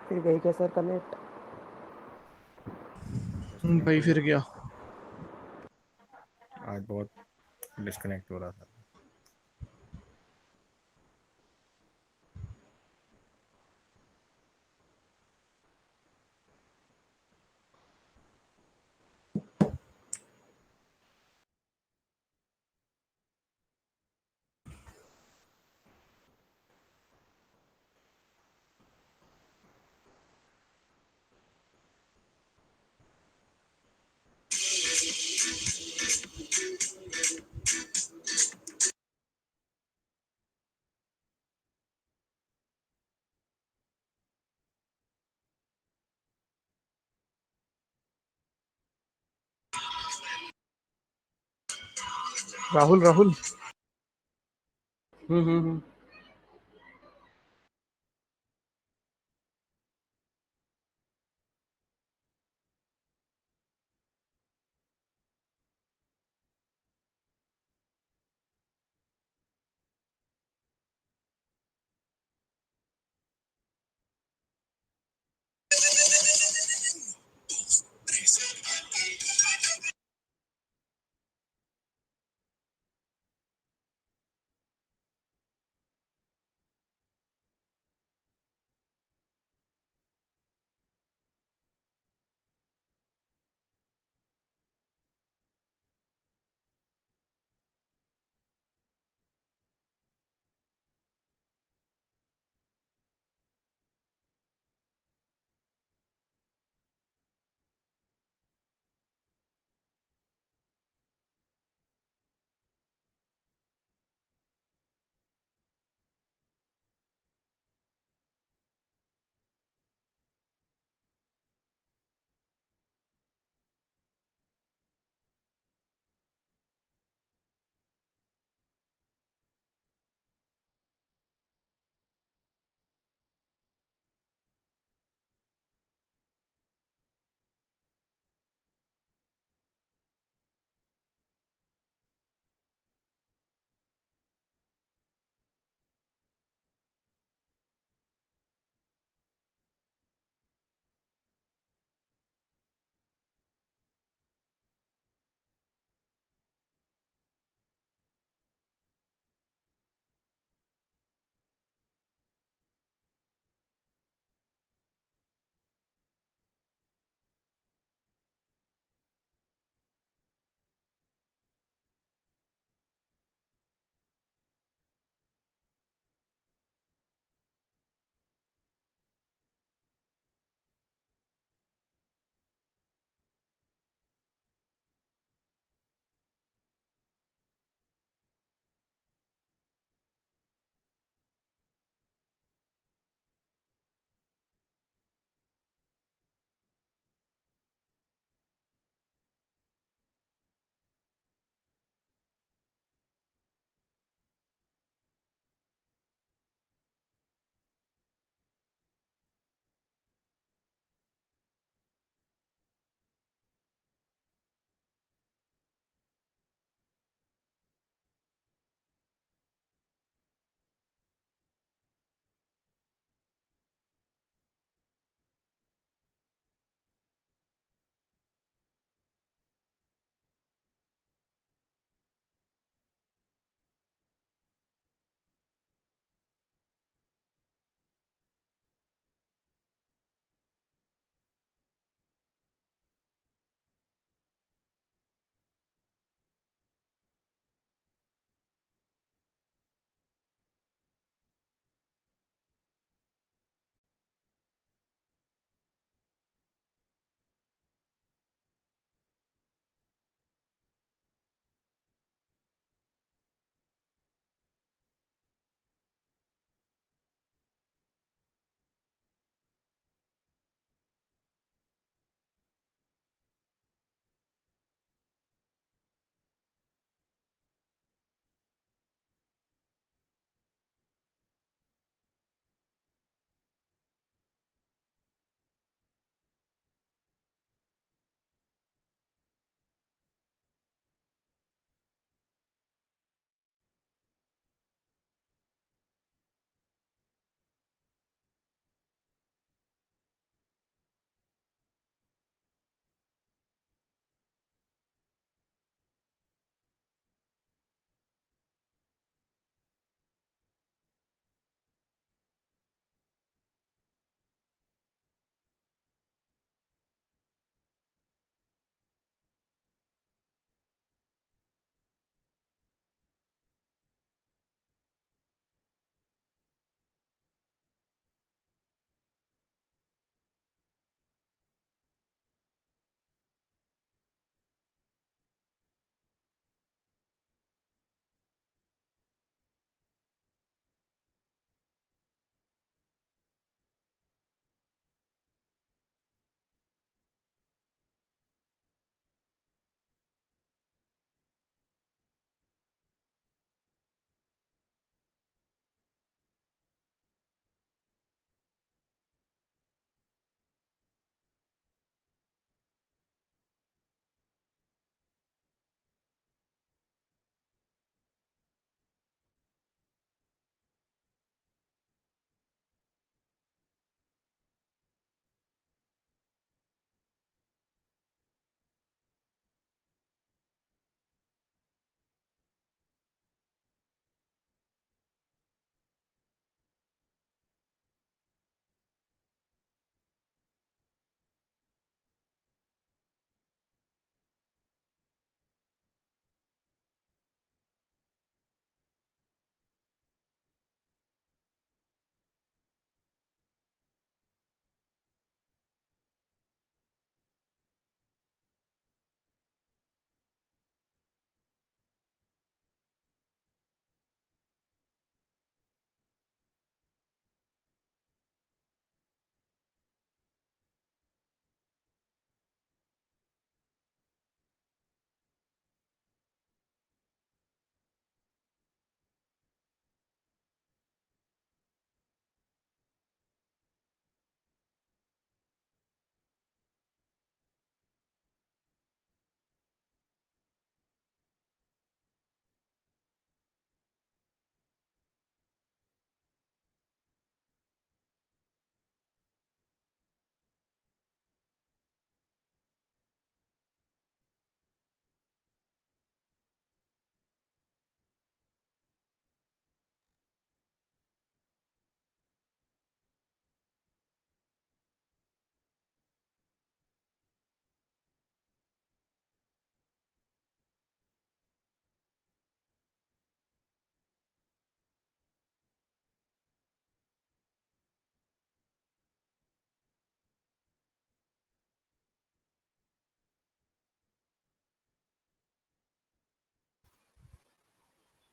फिर गई क्या सर कनेक्ट? भाई फिर क्या? आज बहुत डिस्कनेक्ट हो रहा था। राहुल राहुल। हम्म।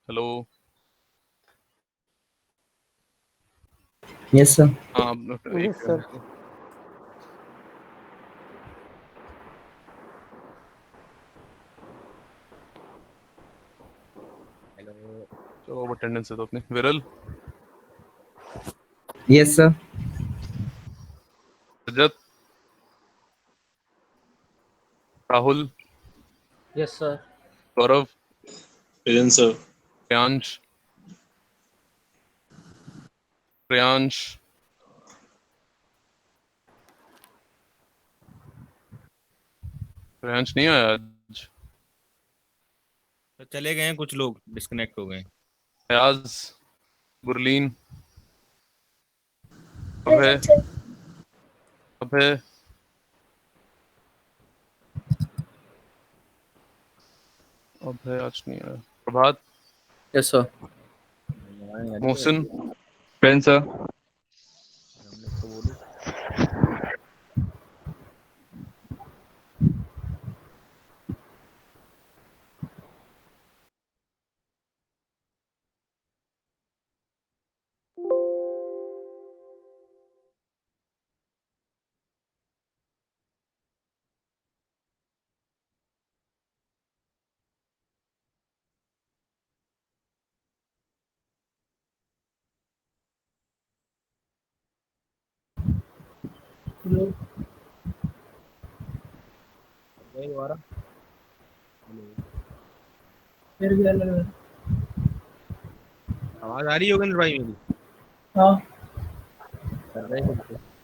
हेलो। Yes sir. हाँ यस सर। हेलो। तो अटेंडेंस है तो अपनी विरल, यस सर। रजत, राहुल, यस सर। गौरव, प्रेजेंट सर। प्रियांश, प्रियांश, प्रियांश नहीं आया आज। तो चले गए हैं कुछ लोग, डिस्कनेक्ट हो गए। फयाज, गुरलीन, अभय, अभय, अभय आज नहीं आया। Prabhat, yes sir. Mohsin, friend sir. हमने तो बोलो। हेलो। गए दोबारा। हेलो। फिर भी अलग है। आवाज आ रही है योगेंद्र भाई मेरी? हाँ। कर रहे हैं कुछ तो।